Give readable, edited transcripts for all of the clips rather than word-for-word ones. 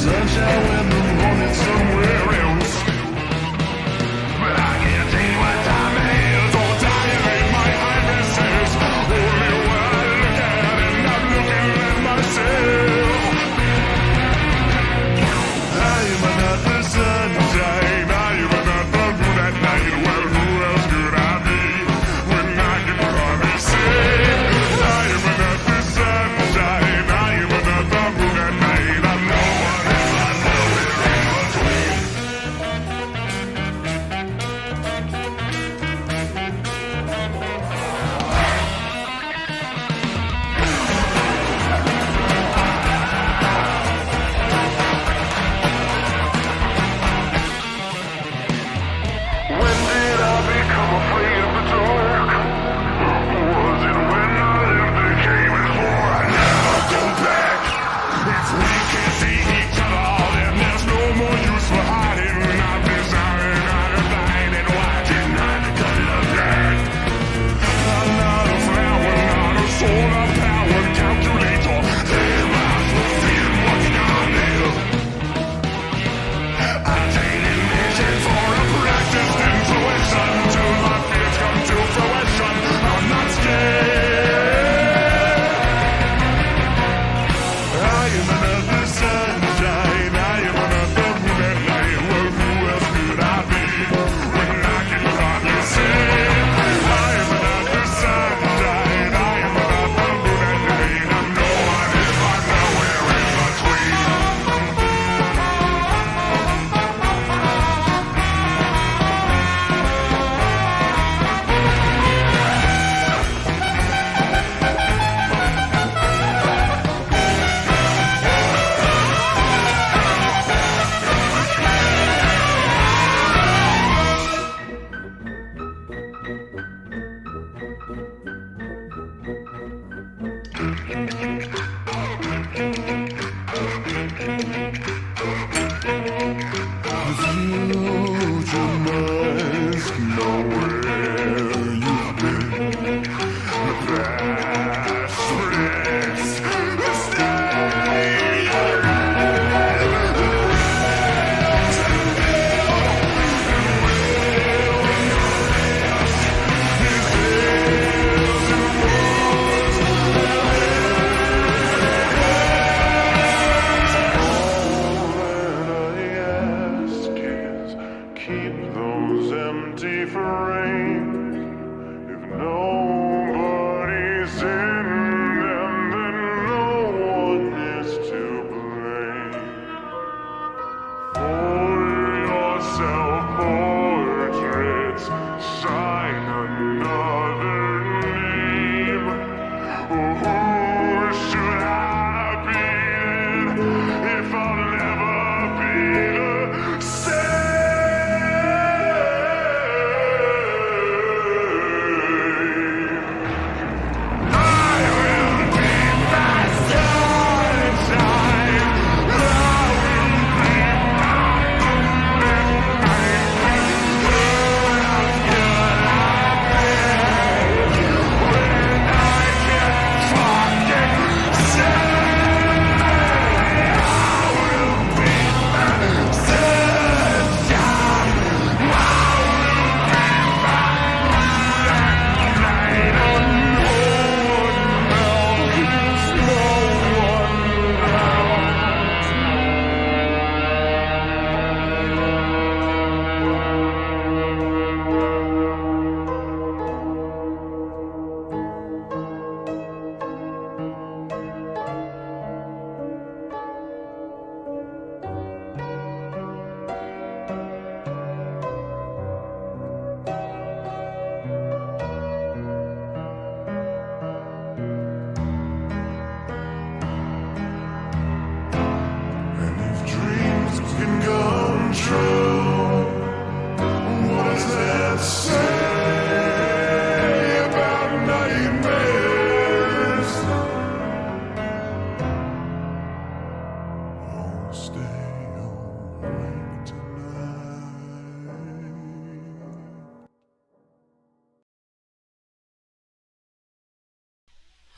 sunshine when the morning's somewhere else. But I can't see what time is or time in my hypnosis. Only when I look at it, I'm looking at myself. I am not the sunshine, I am not the moon at night. Well, who else could I be when I can hardly say? I am not the sunshine, I am not the moon at night. I'm no one else, I'm nowhere in between. When did I become afraid of the dark? Was it when I left the cave before I never go back? If we can't see each other, then there's no more use for hiding. I'm desiring, I'm blinded. Why didn't I become the black? I'm not a flower, not a solar powered calculator. Damn, I'm feeling what's gonna live. I'm taking vision for a practiced intuition till my fears come to fruition. I'm not scared. I am another sunshine, I am another moon at night. Well, who else could I be when I can hardly see? I am another sunshine, I am another moon at night. I'm no one if I'm nowhere in between. The future must know where you've been. The past predicts the state you're in. Keep those empty frames. If nobody's in them, then no one is to blame. For your self-portraits, sign another name. Who should I be then if I'll never be the same?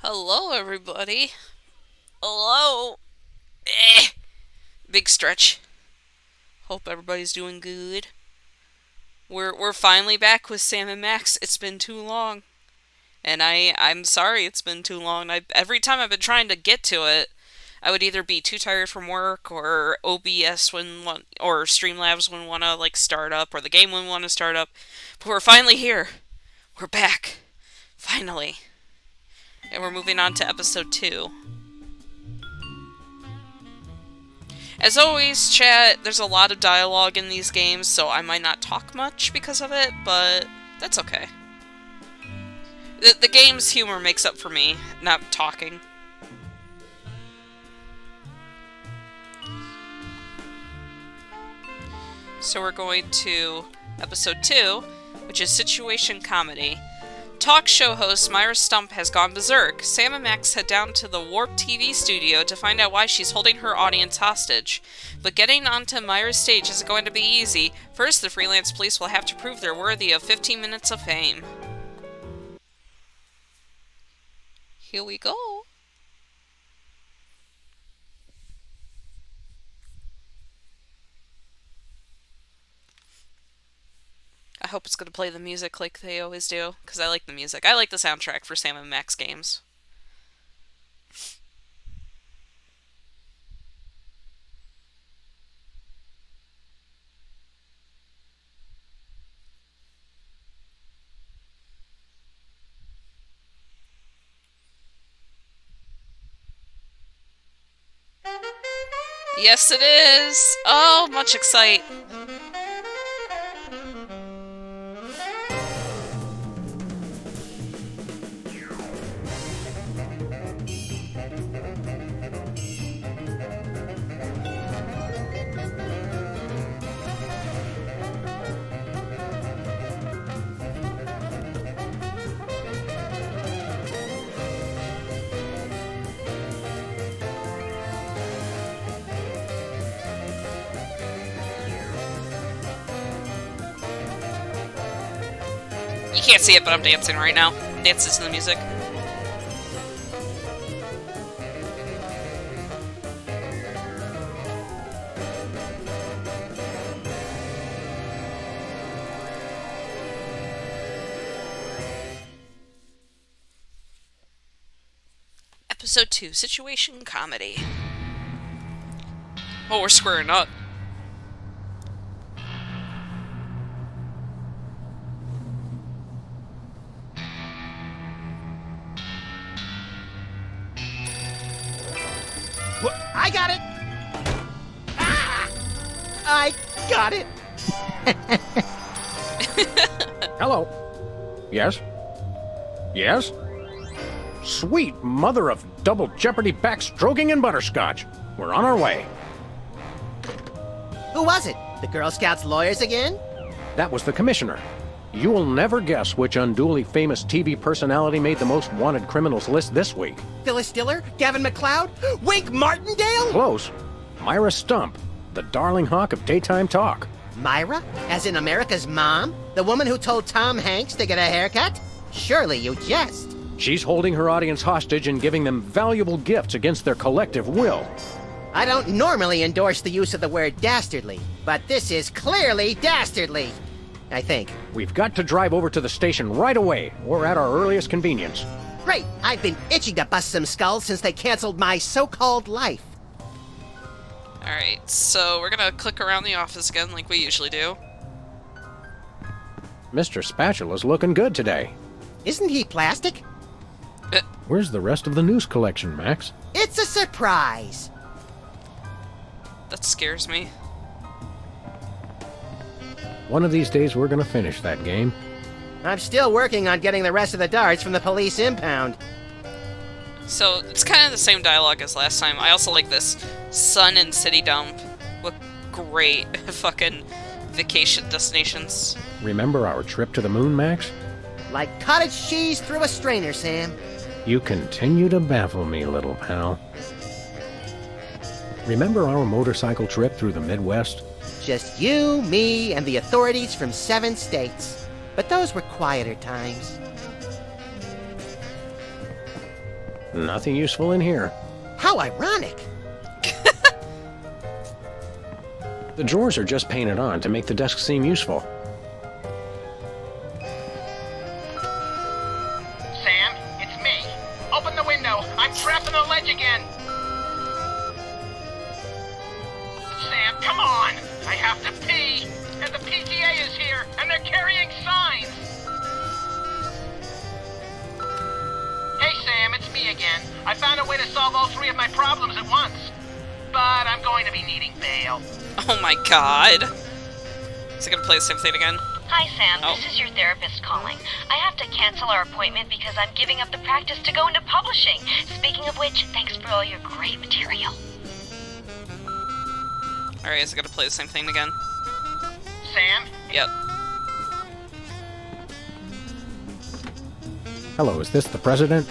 Hello, everybody. Hello. Eh. big stretch. Hope everybody's doing good. We're finally back with Sam and Max. It's been too long. And I'm sorry it's been too long. Every time I've been trying to get to it, I would either be too tired from work, or OBS or Streamlabs wouldn't want to start up, or the game wouldn't want to start up. But we're finally here. We're back. Finally. And we're moving on to episode 2. As always, chat, there's a lot of dialogue in these games, so I might not talk much because of it, but that's okay. The game's humor makes up for me not talking. So we're going to episode 2, which is Situation Comedy. Talk show host Myra Stump has gone berserk. Sam and Max head down to the Warp TV studio to find out why she's holding her audience hostage. But getting onto Myra's stage isn't going to be easy. First, the freelance police will have to prove they're worthy of 15 minutes of fame. Here we go. I hope it's going to play the music like they always do, because I like the music. I like the soundtrack for Sam & Max games. Yes, it is! Oh, much excite. You can't see it, but I'm dancing right now. Dances to the music. Episode 2, Situation Comedy. Oh, we're squaring up. I got it! Ah! I got it! Hello. Yes? Yes? Sweet mother of double jeopardy backstroking and butterscotch. We're on our way. Who was it? The Girl Scouts lawyers again? That was the commissioner. You will never guess which unduly famous TV personality made the most wanted criminals list this week. Phyllis Diller? Gavin McLeod? Wink Martindale? Close. Myra Stump, the darling hawk of daytime talk. Myra? As in America's mom? The woman who told Tom Hanks to get a haircut? Surely you jest. She's holding her audience hostage and giving them valuable gifts against their collective will. I don't normally endorse the use of the word dastardly, but this is clearly dastardly. I think. We've got to drive over to the station right away, or at our earliest convenience. Great! I've been itching to bust some skulls since they canceled my so-called life. Alright, so we're gonna click around the office again like we usually do. Mr. Spatula's looking good today. Isn't he plastic? Where's the rest of the news collection, Max? It's a surprise. That scares me. One of these days we're gonna finish that game. I'm still working on getting the rest of the darts from the police impound. So, it's kind of the same dialogue as last time. I also like this sun and city dump. What great fucking vacation destinations. Remember our trip to the moon, Max? Like cottage cheese through a strainer, Sam. You continue to baffle me, little pal. Remember our motorcycle trip through the Midwest? Just you, me, and the authorities from 7 states. But those were quieter times. Nothing useful in here. How ironic. The drawers are just painted on to make the desk seem useful. Sam, it's me. Open the window. I'm trapped on the ledge again. Sam, come on. I have to pee. And the PTA is here, and they're carrying signs. Hey, Sam, it's me again. I found a way to solve all three of my problems at once. But I'm going to be needing bail. Oh my god. Is it gonna play the same thing again? Hi, Sam. Oh. This is your therapist calling. I have to cancel our appointment because I'm giving up the practice to go into publishing. Speaking of which, thanks for all your great material. Alright, is it gonna play the same thing again? Sam? Yep. Hello, is this the president?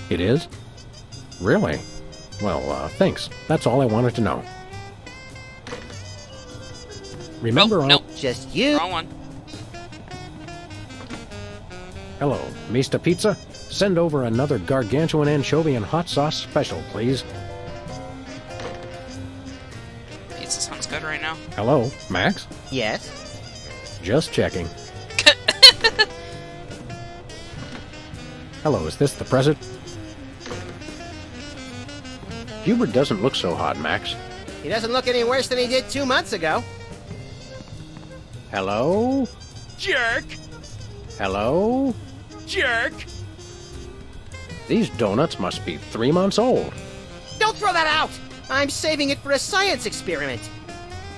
It is? Really? Well, thanks. That's all I wanted to know. Remember all... Nope. Just you. Wrong one. Hello, Mista Pizza? Send over another gargantuan anchovy and hot sauce special, please. Pizza sounds good right now. Hello, Max? Yes? Just checking. Hello, is this the president? Hubert doesn't look so hot, Max. He doesn't look any worse than he did 2 months ago. Hello? Jerk! Hello? Jerk! These donuts must be 3 months old. Don't throw that out! I'm saving it for a science experiment.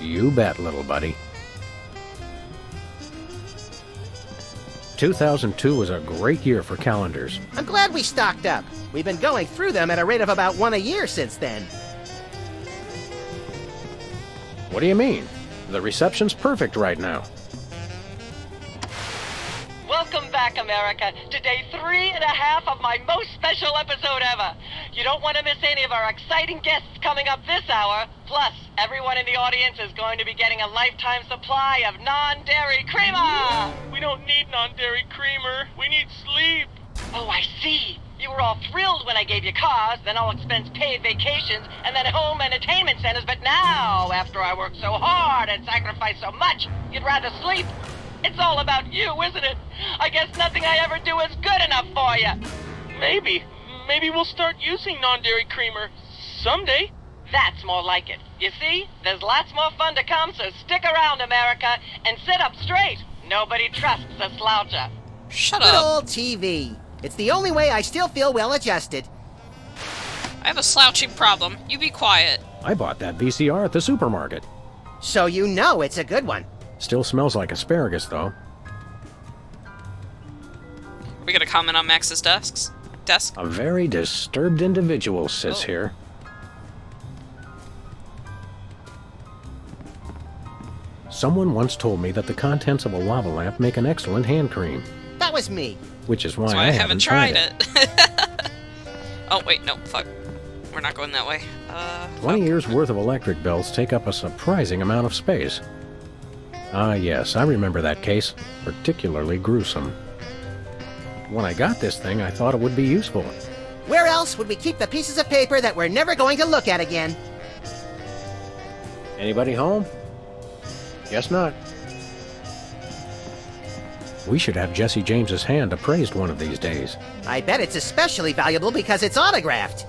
You bet, little buddy. 2002 was a great year for calendars. I'm glad we stocked up. We've been going through them at a rate of about one a year since then. What do you mean? The reception's perfect right now. Welcome back, America, to day 3.5 of my most special episode ever. You don't want to miss any of our exciting guests coming up this hour. Plus, everyone in the audience is going to be getting a lifetime supply of non-dairy creamer. We don't need non-dairy creamer. We need sleep. Oh, I see. You were all thrilled when I gave you cars, then all expense-paid vacations, and then home entertainment centers. But now, after I worked so hard and sacrificed so much, you'd rather sleep. It's all about you, isn't it? I guess nothing I ever do is good enough for you. Maybe we'll start using non-dairy creamer someday. That's more like it. You see, there's lots more fun to come, so stick around, America, and sit up straight. Nobody trusts a sloucher. Shut Good up. old TV. It's the only way I still feel well adjusted. I have a slouching problem. You be quiet. I bought that VCR at the supermarket. So you know it's a good one. Still smells like asparagus, though. Are we gonna comment on Max's desk? A very disturbed individual sits here. Someone once told me that the contents of a lava lamp make an excellent hand cream. That was me. Which is why That's why I haven't tried it. Oh, wait, no, fuck. We're not going that way. 20 years worth of electric bills take up a surprising amount of space. Ah, yes, I remember that case. Particularly gruesome. When I got this thing, I thought it would be useful. Where else would we keep the pieces of paper that we're never going to look at again? Anybody home? Guess not. We should have Jesse James's hand appraised one of these days. I bet it's especially valuable because it's autographed.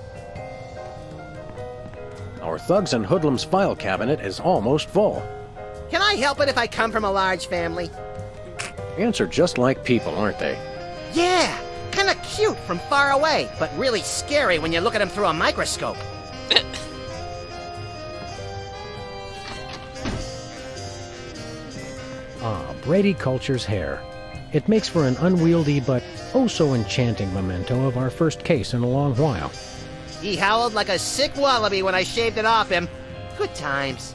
Our Thugs and Hoodlums file cabinet is almost full. Can I help it if I come from a large family? Ants are just like people, aren't they? Yeah, kinda cute from far away, but really scary when you look at them through a microscope. Ah, Brady Culture's hair. It makes for an unwieldy but oh so enchanting memento of our first case in a long while. He howled like a sick wallaby when I shaved it off him. Good times.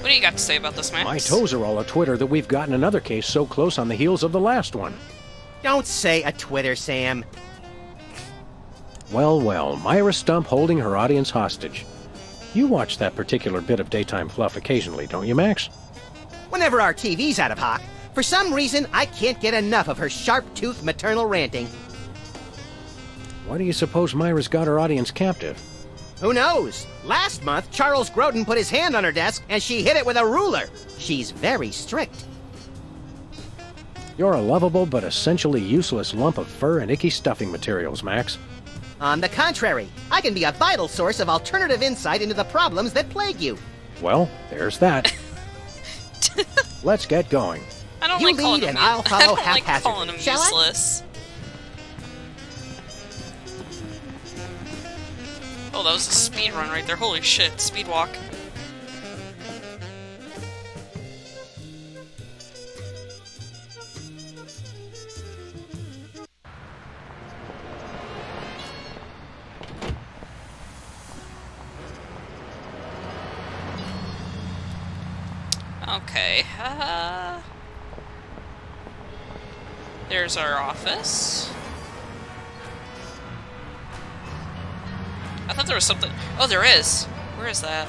What do you got to say about this, Max? My toes are all a-twitter that we've got another case so close on the heels of the last one. Don't say a Twitter, Sam. Well, well, Myra Stump holding her audience hostage. You watch that particular bit of daytime fluff occasionally, don't you, Max? Whenever our TV's out of hock, for some reason I can't get enough of her sharp-toothed maternal ranting. Why do you suppose Myra's got her audience captive? Who knows? Last month, Charles Grodin put his hand on her desk and she hit it with a ruler. She's very strict. You're a lovable but essentially useless lump of fur and icky stuffing materials, Max. On the contrary, I can be a vital source of alternative insight into the problems that plague you. Well, there's that. Let's get going. I don't You like calling lead him and I'll I follow don't like haphazardly. calling him Shall I? useless. Oh, that was a speed run right there. Holy shit, speed walk. Okay, there's our office. I thought there was something. Oh, there is. Where is that?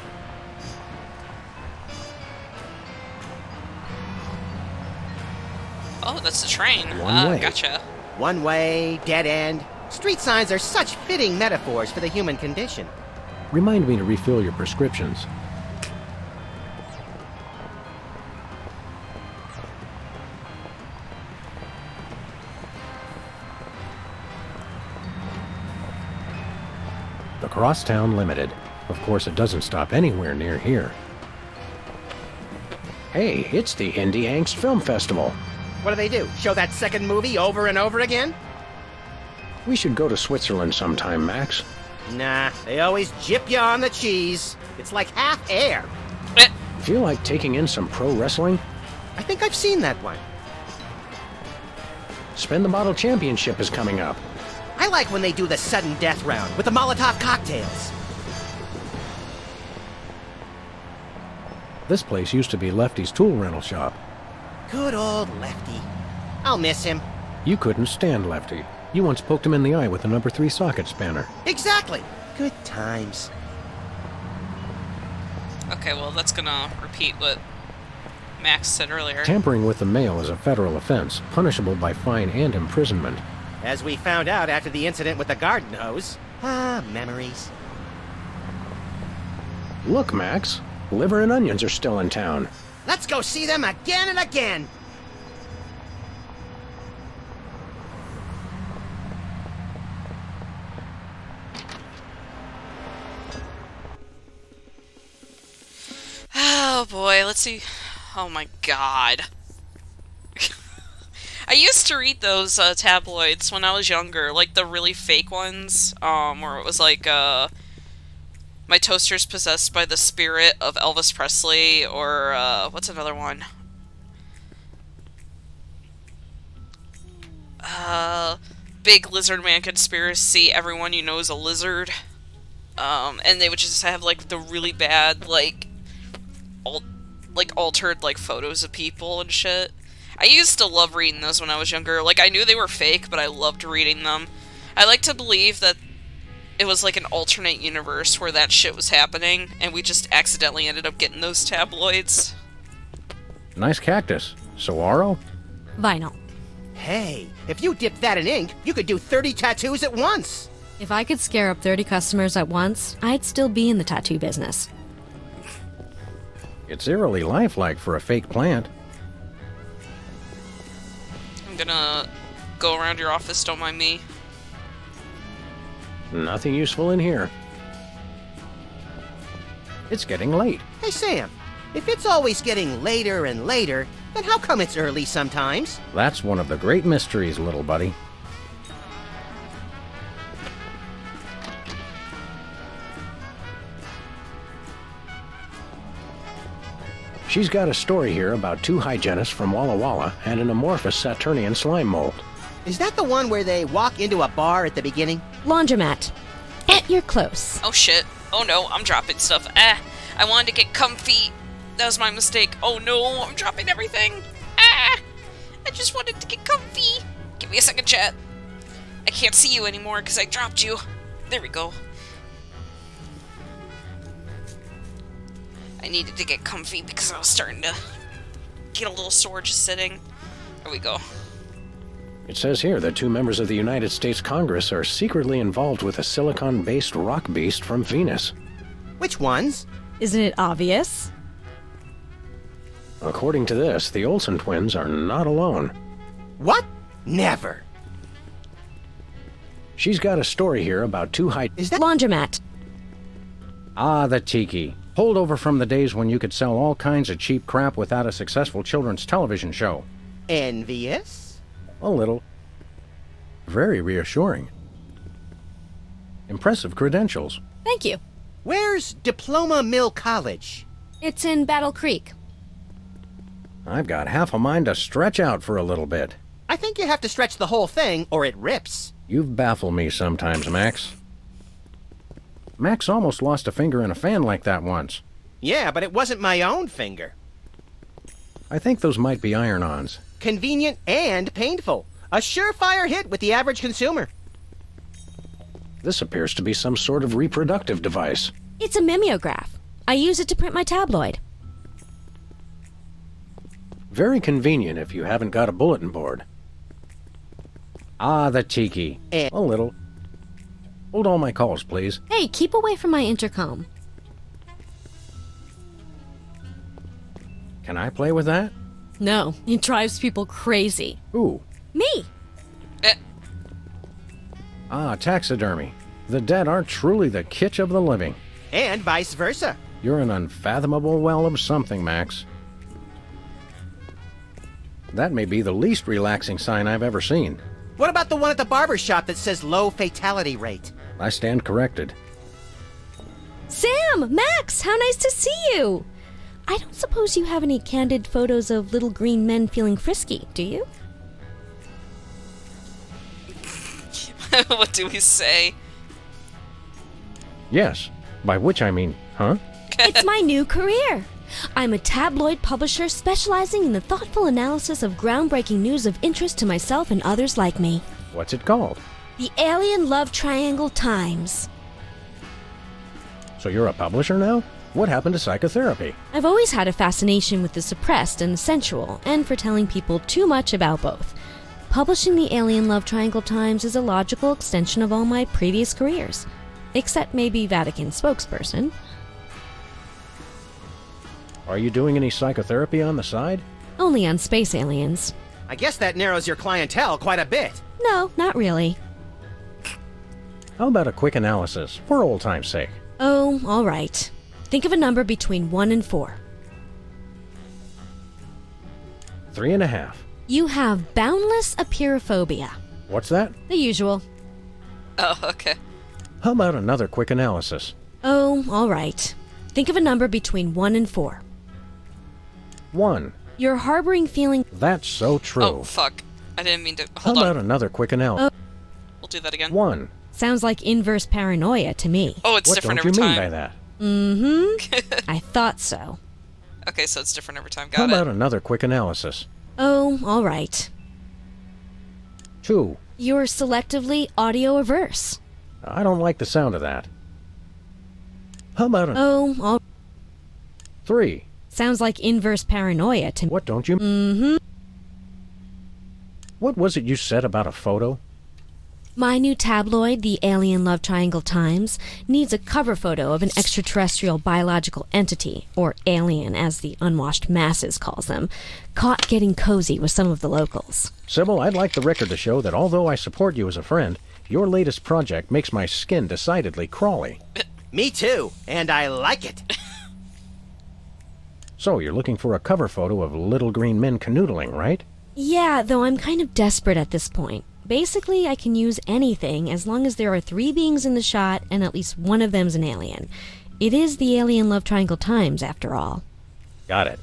Oh, that's the train. One way. Gotcha. One way, dead end. Street signs are such fitting metaphors for the human condition. Remind me to refill your prescriptions. The Crosstown Limited. Of course, it doesn't stop anywhere near here. Hey, it's the Indie Angst Film Festival. What do? Show that second movie over and over again? We should go to Switzerland sometime, Max. Nah, they always jip you on the cheese. It's like half air. Feel like taking in some pro wrestling? I think I've seen that one. Spin the Bottle Championship is coming up. I like when they do the sudden death round with the Molotov cocktails. This place used to be Lefty's tool rental shop. Good old Lefty. I'll miss him. You couldn't stand Lefty. You once poked him in the eye with a number 3 socket spanner. Exactly. Good times. Okay, well, that's gonna repeat what Max said earlier. Tampering with the mail is a federal offense, punishable by fine and imprisonment. As we found out after the incident with the garden hose. Ah, memories. Look, Max. Liver and Onions are still in town. Let's go see them again and again. Oh boy, let's see. Oh my god. I used to read those tabloids when I was younger, like the really fake ones, where it was like, my toaster's possessed by the spirit of Elvis Presley, or, what's another one? Big Lizard Man Conspiracy, everyone you know is a lizard. And they would just have, like, the really bad, like, altered, like, photos of people and shit. I used to love reading those when I was younger. Like, I knew they were fake, but I loved reading them. I like to believe that it was like an alternate universe where that shit was happening, and we just accidentally ended up getting those tabloids. Nice cactus. Saguaro? Vinyl. Hey, if you dipped that in ink, you could do 30 tattoos at once. If I could scare up 30 customers at once, I'd still be in the tattoo business. It's eerily lifelike for a fake plant. I'm gonna go around your office, don't mind me. Nothing useful in here. It's getting late. Hey, Sam, if it's always getting later and later, then how come it's early sometimes? That's one of the great mysteries, little buddy. She's got a story here about 2 hygienists from Walla Walla and an amorphous Saturnian slime mold. Is that the one where they walk into a bar at the beginning? Laundromat. You're close. Oh shit. Oh no, I'm dropping stuff. I wanted to get comfy. That was my mistake. Oh no, I'm dropping everything. I just wanted to get comfy. Give me a second, chat. I can't see you anymore because I dropped you. There we go. I needed to get comfy because I was starting to get a little sore just sitting. There we go. It says here that 2 members of the United States Congress are secretly involved with a silicon-based rock beast from Venus. Which ones? Isn't it obvious? According to this, the Olsen twins are not alone. What? Never. She's got a story here about 2 Is that Laundromat. Ah, the tiki. Holdover from the days when you could sell all kinds of cheap crap without a successful children's television show. envious? A little. Very reassuring. Impressive credentials. Thank you. Where's Diploma Mill College? It's in Battle Creek. I've got half a mind to stretch out for a little bit. I think you have to stretch the whole thing or it rips. You've baffled me sometimes, Max. Max almost lost a finger in a fan like that once. Yeah, but it wasn't my own finger. I think those might be iron-ons. Convenient and painful. A surefire hit with the average consumer. This appears to be some sort of reproductive device. It's a mimeograph. I use it to print my tabloid. Very convenient if you haven't got a bulletin board. Ah, the tiki. And A little. Hold all my calls, please. Hey, keep away from my intercom. Can I play with that? No, it drives people crazy. Ooh. Me. Ah, taxidermy. The dead are truly the kitsch of the living. and vice versa. You're an unfathomable well of something, Max. That may be the least relaxing sign I've ever seen. What about the one at the barber shop that says low fatality rate? I stand corrected. Sam! Max! How nice to see you! I don't suppose you have any candid photos of little green men feeling frisky, do you? What do we say? Yes, by which I mean, huh? It's my new career. I'm a tabloid publisher specializing in the thoughtful analysis of groundbreaking news of interest to myself and others like me. What's it called? The Alien Love Triangle Times. So you're a publisher now? What happened to psychotherapy? I've always had a fascination with the suppressed and the sensual, and for telling people too much about both. Publishing the Alien Love Triangle Times is a logical extension of all my previous careers. Except maybe Vatican spokesperson. Are you doing any psychotherapy on the side? Only on space aliens. I guess that narrows your clientele quite a bit. No, not really. How about a quick analysis, for old time's sake? Oh, all right. Think of a number between 1 and 4. 3.5. You have boundless apeirophobia. What's that? The usual. Oh, okay. How about another quick analysis? Oh, all right. Think of a number between 1 and 4. 1. You're harboring feeling... That's so true. Oh, fuck. I didn't mean to... How Hold about on. another quick analysis? We'll do that again. 1. Sounds like inverse paranoia to me. Oh, it's What different don't every you mean time. by that? Mm-hmm. I thought so. Okay, so it's different every time. How Got about it. another quick analysis? Oh, all right. 2. You're selectively audio averse. I don't like the sound of that. How about a Oh, all... 3? Sounds like inverse paranoia to me. What don't you... Mm-hmm. What was it you said about a photo? My new tabloid, the Alien Love Triangle Times, needs a cover photo of an extraterrestrial biological entity, or alien as the unwashed masses calls them, caught getting cozy with some of the locals. Sybil, I'd like the record to show that although I support you as a friend, your latest project makes my skin decidedly crawly. Me too, and I like it. So, you're looking for a cover photo of little green men canoodling, right? Yeah, though I'm kind of desperate at this point. Basically, I can use anything as long as there are 3 beings in the shot and at least one of them's an alien. It is the Alien Love Triangle Times, after all. Got it.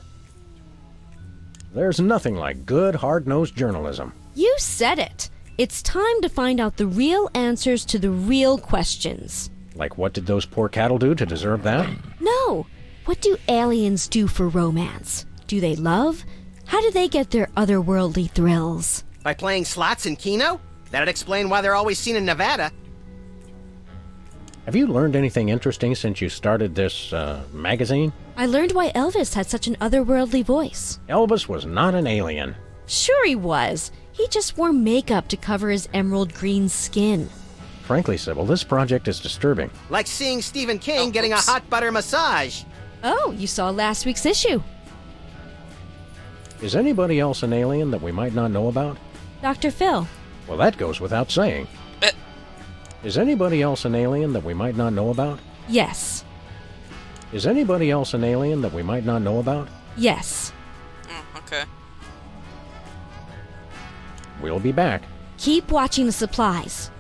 There's nothing like good, hard-nosed journalism. You said it! It's time to find out the real answers to the real questions. Like, what did those poor cattle do to deserve that? No! What do aliens do for romance? Do they love? How do they get their otherworldly thrills? By playing slots in Keno? That'd explain why they're always seen in Nevada. Have you learned anything interesting since you started this, magazine? I learned why Elvis had such an otherworldly voice. Elvis was not an alien. Sure he was. He just wore makeup to cover his emerald green skin. Frankly, Sybil, this project is disturbing. Like seeing Stephen King Oh, getting a oops. hot butter massage. Oh, you saw last week's issue. Is anybody else an alien that we might not know about? Dr. Phil. Well, that goes without saying. Uh. Is anybody else an alien that we might not know about? Yes. Is anybody else an alien that we might not know about? Yes. Oh, okay. We'll be back. Keep watching the supplies.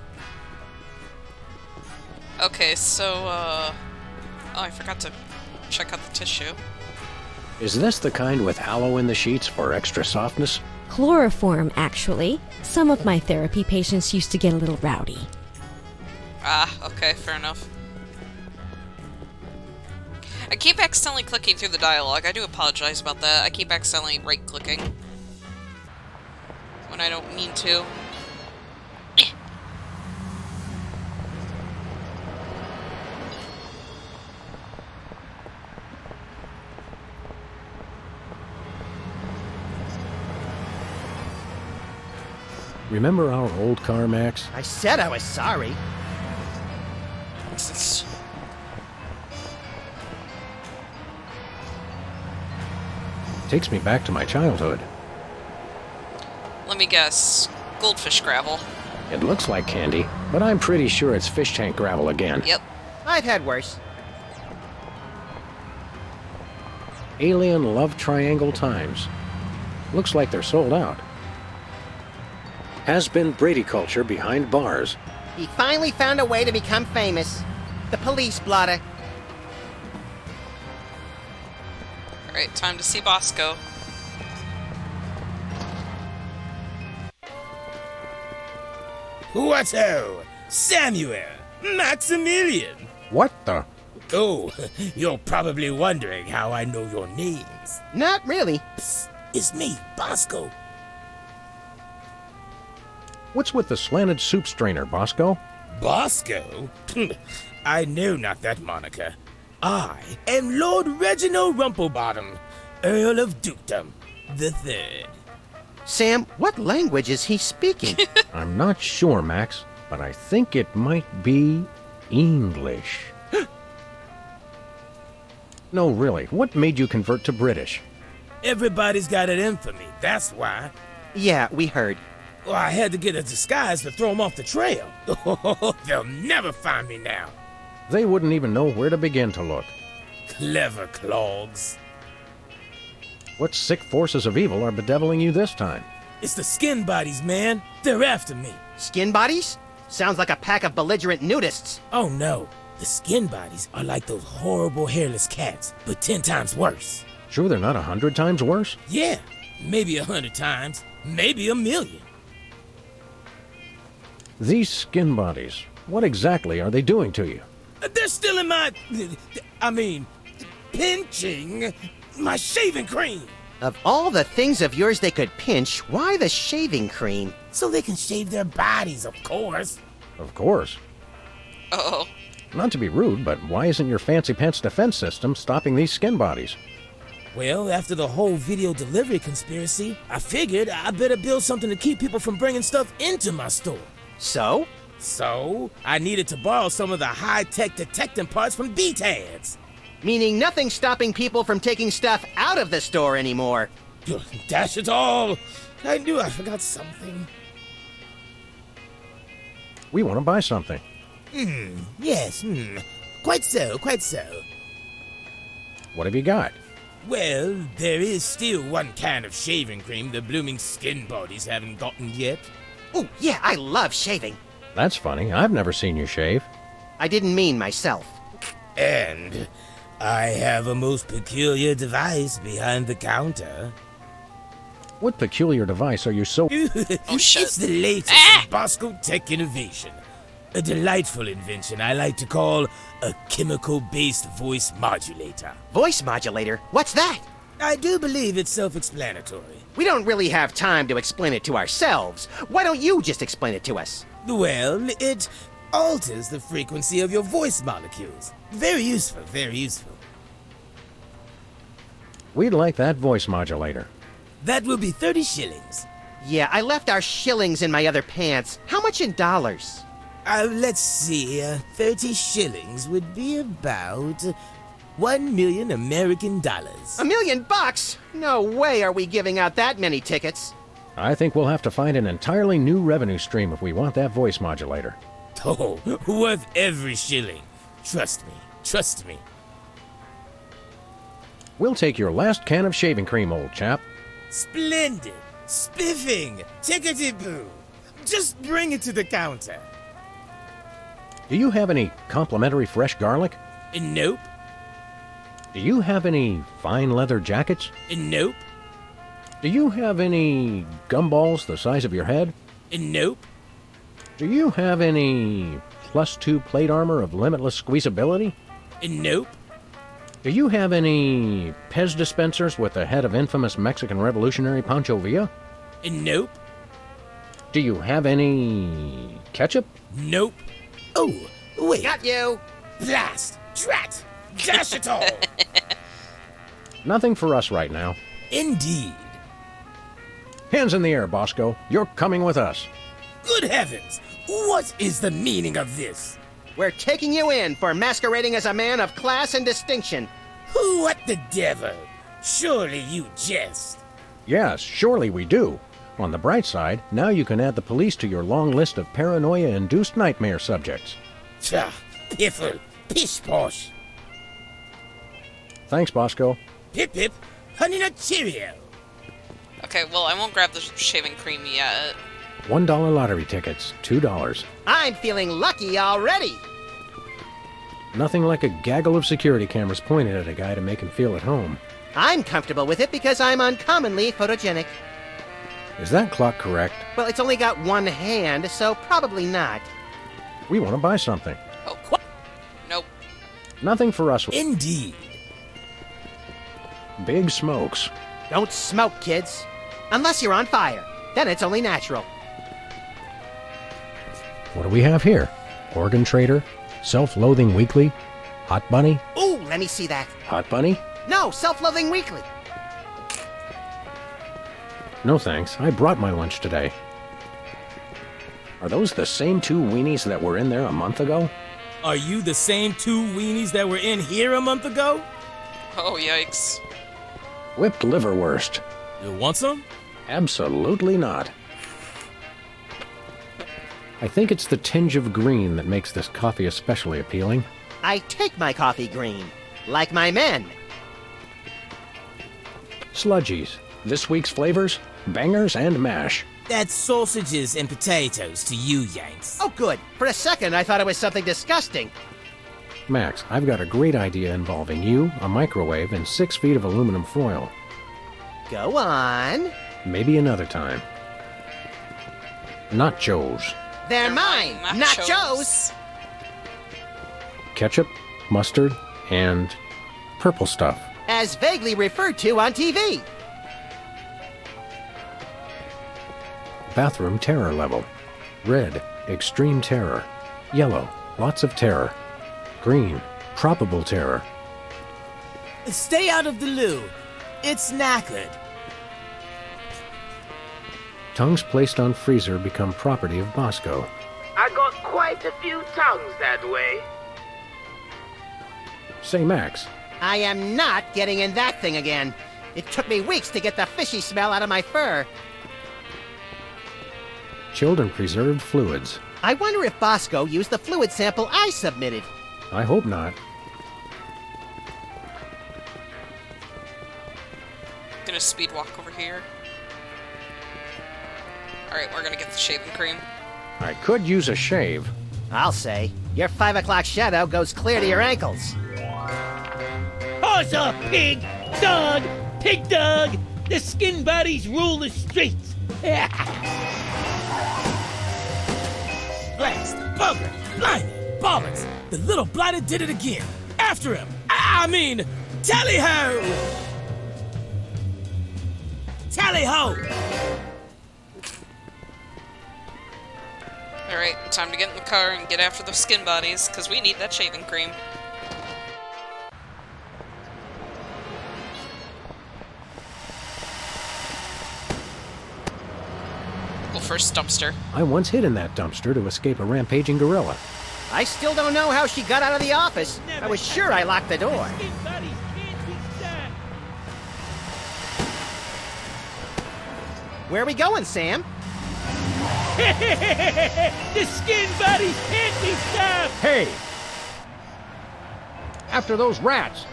Okay, so, oh, I forgot to check out the tissue. Is this the kind with aloe in the sheets for extra softness? Chloroform, actually. Some of my therapy patients used to get a little rowdy. Ah, okay, fair enough. I keep accidentally clicking through the dialogue. I do apologize about that. I keep accidentally right-clicking when I don't mean to. Remember our old car, Max? I said I was sorry. Takes me back to my childhood. Let me guess. Goldfish gravel. It looks like candy, but I'm pretty sure it's fish tank gravel again. Yep. I've had worse. Alien Love Triangle Times. Looks like they're sold out. Has been Brady culture behind bars. He finally found a way to become famous. The police blotter. Alright, time to see Bosco. What-o? Samuel! Maximilian! What the? Oh, you're probably wondering how I know your names. Not really. Psst, it's me, Bosco. What's with the slanted soup strainer, Bosco? Bosco? I know not that moniker. I am Lord Reginald Rumplebottom, Earl of Dukedom the Third. Sam, what language is he speaking? I'm not sure, Max, but I think it might be English. No, really, what made you convert to British? Everybody's got it in for me, that's why. Yeah, we heard. Well, I had to get a disguise to throw them off the trail. They'll never find me now. They wouldn't even know where to begin to look. Clever clogs. What sick forces of evil are bedeviling you this time? It's the skin bodies, man. They're after me. Skin bodies? Sounds like a pack of belligerent nudists. Oh no. The skin bodies are like those horrible hairless cats, but 10 times worse. Sure they're not 100 times worse? Yeah, maybe 100 times, maybe 1,000,000. These skin bodies, what exactly are they doing to you? They're still in pinching my shaving cream. Of all the things of yours they could pinch, why the shaving cream? So they can shave their bodies, of course. Of course. Uh-oh. Not to be rude, but why isn't your fancy pants defense system stopping these skin bodies? Well, after the whole video delivery conspiracy, I figured I better build something to keep people from bringing stuff into my store. So? So, I needed to borrow some of the high-tech detecting parts from B-Tads. Meaning nothing's stopping people from taking stuff out of the store anymore. Dash it all! I knew I forgot something. We want to buy something. Yes, Quite so, quite so. What have you got? Well, there is still one kind of shaving cream the blooming skin bodies haven't gotten yet. Oh, yeah, I love shaving. That's funny. I've never seen you shave. I didn't mean myself. And I have a most peculiar device behind the counter. What peculiar device are you so... Oh, shit. It's the latest in Bosco tech innovation. A delightful invention I like to call a chemical-based voice modulator. Voice modulator? What's that? I do believe it's self-explanatory. We don't really have time to explain it to ourselves. Why don't you just explain it to us? Well, it alters the frequency of your voice molecules. Very useful, very useful. We'd like that voice modulator. That will be 30 shillings. Yeah, I left our shillings in my other pants. How much in dollars? Let's see. 30 shillings would be about 1 million American dollars. $1 million? No way are we giving out that many tickets. I think we'll have to find an entirely new revenue stream if we want that voice modulator. Oh, worth every shilling. Trust me. Trust me. We'll take your last can of shaving cream, old chap. Splendid. Spiffing. Tickety-boo. Just bring it to the counter. Do you have any complimentary fresh garlic? Nope. Do you have any fine leather jackets? Nope. Do you have any gumballs the size of your head? Nope. Do you have any +2 plate armor of limitless squeezability? Nope. Do you have any Pez dispensers with the head of infamous Mexican revolutionary Pancho Villa? Nope. Do you have any ketchup? Nope. Oh, wait. Got you. Blast! Drat! Dash it all! Nothing for us right now. Indeed. Hands in the air, Bosco. You're coming with us. Good heavens! What is the meaning of this? We're taking you in for masquerading as a man of class and distinction. What the devil? Surely you jest. Yes, surely we do. On the bright side, now you can add the police to your long list of paranoia-induced nightmare subjects. Tch, piffle, pish-posh. Thanks, Bosco. Pip-pip, honey nut Cheerio. Okay, well, I won't grab the shaving cream yet. $1 lottery tickets, $2. I'm feeling lucky already. Nothing like a gaggle of security cameras pointed at a guy to make him feel at home. I'm comfortable with it because I'm uncommonly photogenic. Is that clock correct? Well, it's only got one hand, so probably not. We want to buy something. Oh, nope. Nothing for us. Indeed. Big smokes. Don't smoke, kids. Unless you're on fire. Then it's only natural. What do we have here? Organ Trader? Self-Loathing Weekly? Hot Bunny? Ooh, let me see that. Hot Bunny? No, Self-Loathing Weekly. No thanks. I brought my lunch today. Are those the same 2 weenies that were in there a month ago? Are you the same 2 weenies that were in here a month ago? Oh, yikes. Whipped liverwurst. You want some? Absolutely not. I think it's the tinge of green that makes this coffee especially appealing. I take my coffee green. Like my men. Sludgies. This week's flavors? Bangers and mash. That's sausages and potatoes to you, Yanks. Oh, good. For a second, I thought it was something disgusting. Max, I've got a great idea involving you, a microwave, and 6 feet of aluminum foil. Go on. Maybe another time. Nachos. They're mine. Nachos. Ketchup, mustard, and purple stuff. As vaguely referred to on TV. Bathroom terror level. Red, extreme terror. Yellow, lots of terror. Green, probable terror. Stay out of the loo. It's knackered. Tongues placed on freezer become property of Bosco. I got quite a few tongues that way. Say, Max. I am not getting in that thing again. It took me weeks to get the fishy smell out of my fur. Chilled and preserved fluids. I wonder if Bosco used the fluid sample I submitted. I hope not. Gonna speed walk over here. Alright, we're gonna get the shaving cream. I could use a shave. I'll say. Your 5 o'clock shadow goes clear to your ankles. Horse or pig, dog, pig dog, the skin bodies rule the streets. Blast, bugger, blimey, bollocks. The little blighter did it again. After him. I mean, tally-ho! Tally-ho! Alright, time to get in the car and get after the skin bodies, because we need that shaving cream. first dumpster. I once hid in that dumpster to escape a rampaging gorilla. I still don't know how she got out of the office. I was sure I locked the door. Skin buddies can't be stopped. Where are we going, Sam? The skin buddies can't be stopped. Hey! After those rats!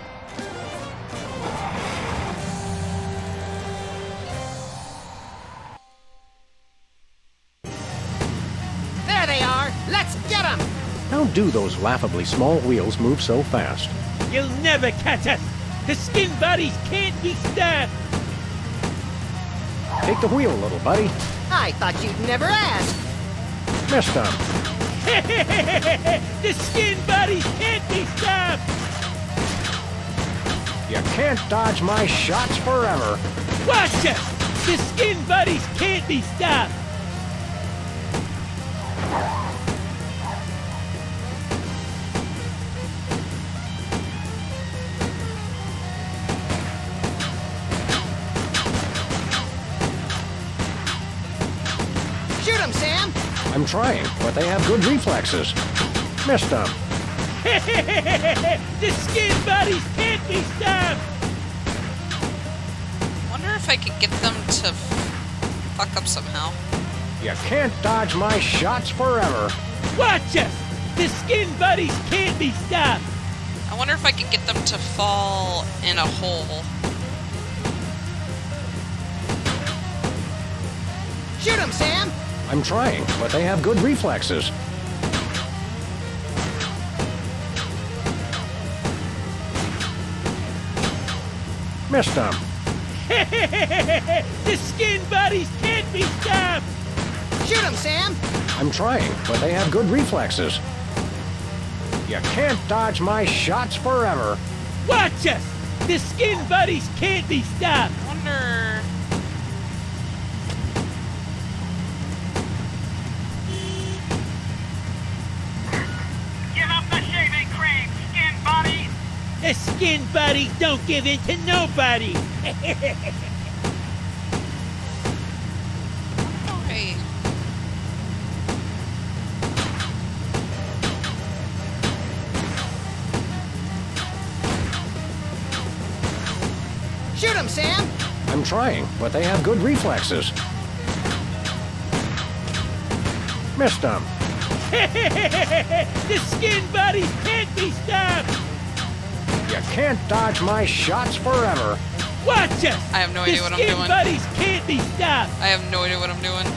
There they are. Let's get them. How do those laughably small wheels move so fast? You'll never catch us. The skin buddies can't be stopped. Take the wheel, little buddy. I thought you'd never ask. Missed them. The skin buddies can't be stopped. You can't dodge my shots forever. Watch us. The skin buddies can't be stopped. Shoot them, Sam. I'm trying, but they have good reflexes. Missed them. The skin buddies can't be stopped. Wonder if I could get them to fuck up somehow. You can't dodge my shots forever. Watch us. The skin buddies can't be stopped. I wonder if I could get them to fall in a hole. Shoot them, Sam. I'm trying, but they have good reflexes. Missed them. The skin buddies can't be stopped. Shoot them, Sam. I'm trying, but they have good reflexes. You can't dodge my shots forever. Watch us. The skin buddies can't be stopped. I wonder... Give up the shaving cream, skin buddy! The skin buddies don't give in to nobody. Oh, hey. Shoot them, Sam. I'm trying, but they have good reflexes. Missed them. The skin buddies can't be stopped. You can't dodge my shots forever. Watch us. I have no idea what I'm The skin doing. buddies can't be stopped. I have no idea what I'm doing.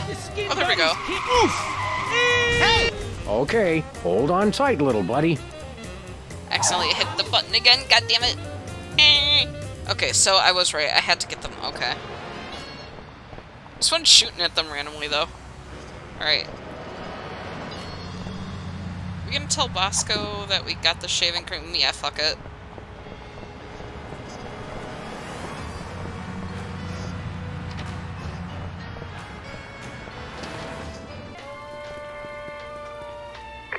The skin Oh, there we go. buddies can't- Oof. Hey. Okay, hold on tight, little buddy. Accidentally hit the button again. God damn it. Eh. Okay, so I was right. I had to get them. Okay. This one's shooting at them randomly, though. Alright. We gonna tell Bosco that we got the shaving cream? Yeah, fuck it.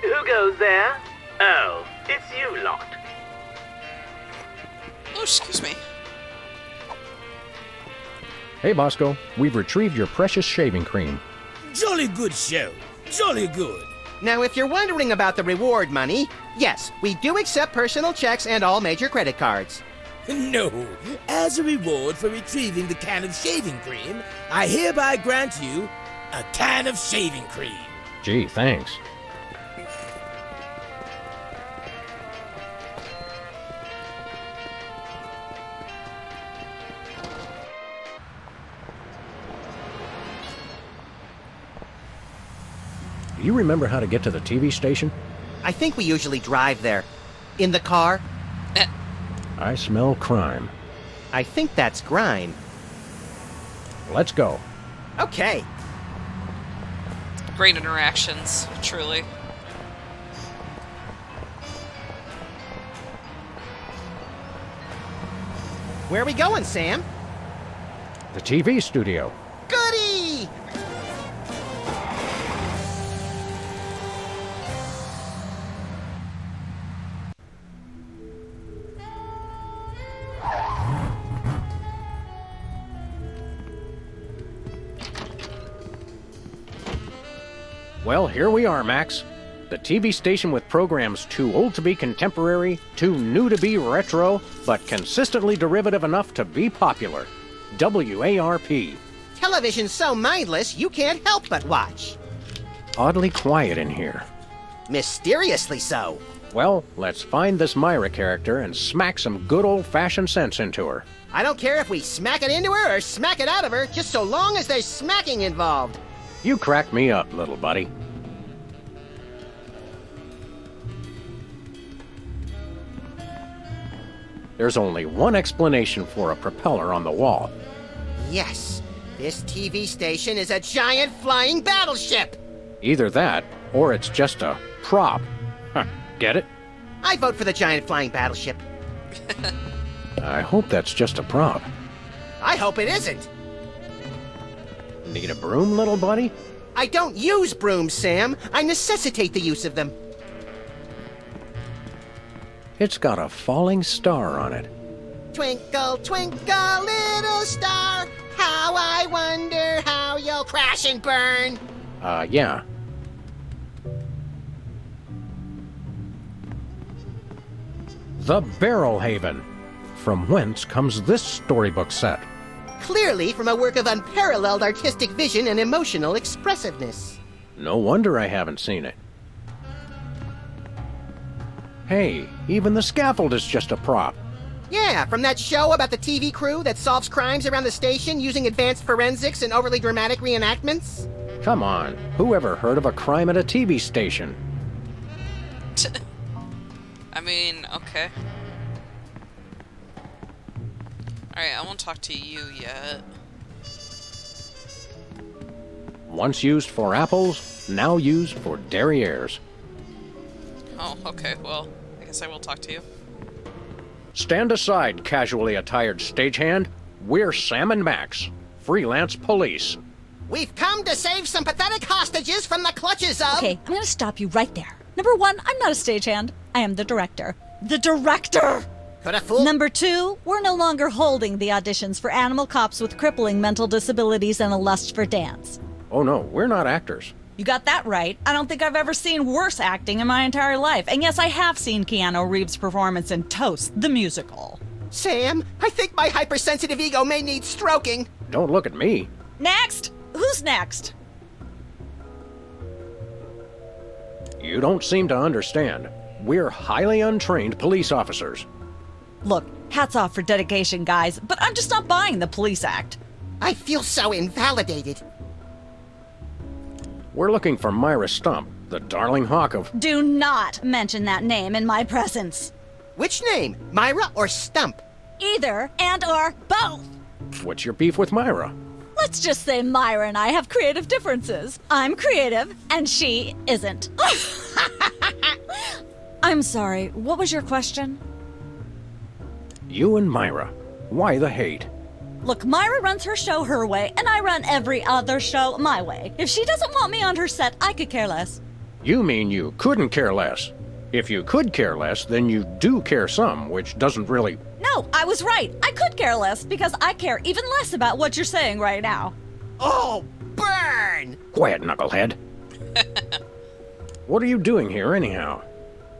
Who goes there? Oh, it's you lot. Oh, excuse me. Hey, Bosco, we've retrieved your precious shaving cream. Jolly good show. Jolly good. Now, if you're wondering about the reward money, yes, we do accept personal checks and all major credit cards. No, as a reward for retrieving the can of shaving cream, I hereby grant you a can of shaving cream. Gee, thanks. Do you remember how to get to the TV station? I think we usually drive there. In the car? I smell crime. I think that's grime. Let's go. Okay. Great interactions, truly. Where are we going, Sam? The TV studio. Goody! Well, here we are, Max. The TV station with programs too old to be contemporary, too new to be retro, but consistently derivative enough to be popular. WARP. Television's so mindless, you can't help but watch. Oddly quiet in here. Mysteriously so. Well, let's find this Myra character and smack some good old-fashioned sense into her. I don't care if we smack it into her or smack it out of her, just so long as there's smacking involved. You crack me up, little buddy. There's only one explanation for a propeller on the wall. Yes, this TV station is a giant flying battleship! Either that, or it's just a prop. Huh, get it? I vote for the giant flying battleship. I hope that's just a prop. I hope it isn't. Need a broom, little buddy? I don't use brooms, Sam. I necessitate the use of them. It's got a falling star on it. Twinkle, twinkle, little star, how I wonder how you'll crash and burn. Yeah. The Barrel Haven. From whence comes this storybook set? Clearly from a work of unparalleled artistic vision and emotional expressiveness. No wonder I haven't seen it. Hey, even the scaffold is just a prop. Yeah, from that show about the TV crew that solves crimes around the station using advanced forensics and overly dramatic reenactments. Come on, who ever heard of a crime at a TV station? I mean, okay. Alright, I won't talk to you yet. Once used for apples, now used for derrieres. Oh, okay, well, I guess I will talk to you. Stand aside, casually attired stagehand. We're Sam and Max, freelance police. We've come to save some pathetic hostages from the clutches of... Okay, I'm gonna stop you right there. Number one, I'm not a stagehand. I am the director. The director! Coulda fooled... Number two, we're no longer holding the auditions for animal cops with crippling mental disabilities and a lust for dance. Oh no, we're not actors. You got that right. I don't think I've ever seen worse acting in my entire life. And yes, I have seen Keanu Reeves' performance in Toast, the musical. Sam, I think my hypersensitive ego may need stroking. Don't look at me. Next! Who's next? You don't seem to understand. We're highly untrained police officers. Look, hats off for dedication, guys, but I'm just not buying the police act. I feel so invalidated. We're looking for Myra Stump, the darling hawk of... Do not mention that name in my presence. Which name, Myra or Stump? Either and or both. What's your beef with Myra? Let's just say Myra and I have creative differences. I'm creative, and she isn't. I'm sorry, what was your question? You and Myra. Why the hate? Look, Myra runs her show her way, and I run every other show my way. If she doesn't want me on her set, I could care less. You mean you couldn't care less? If you could care less, then you do care some, which doesn't really... No, I was right. I could care less, because I care even less about what you're saying right now. Oh, burn! Quiet, knucklehead. What are you doing here, anyhow?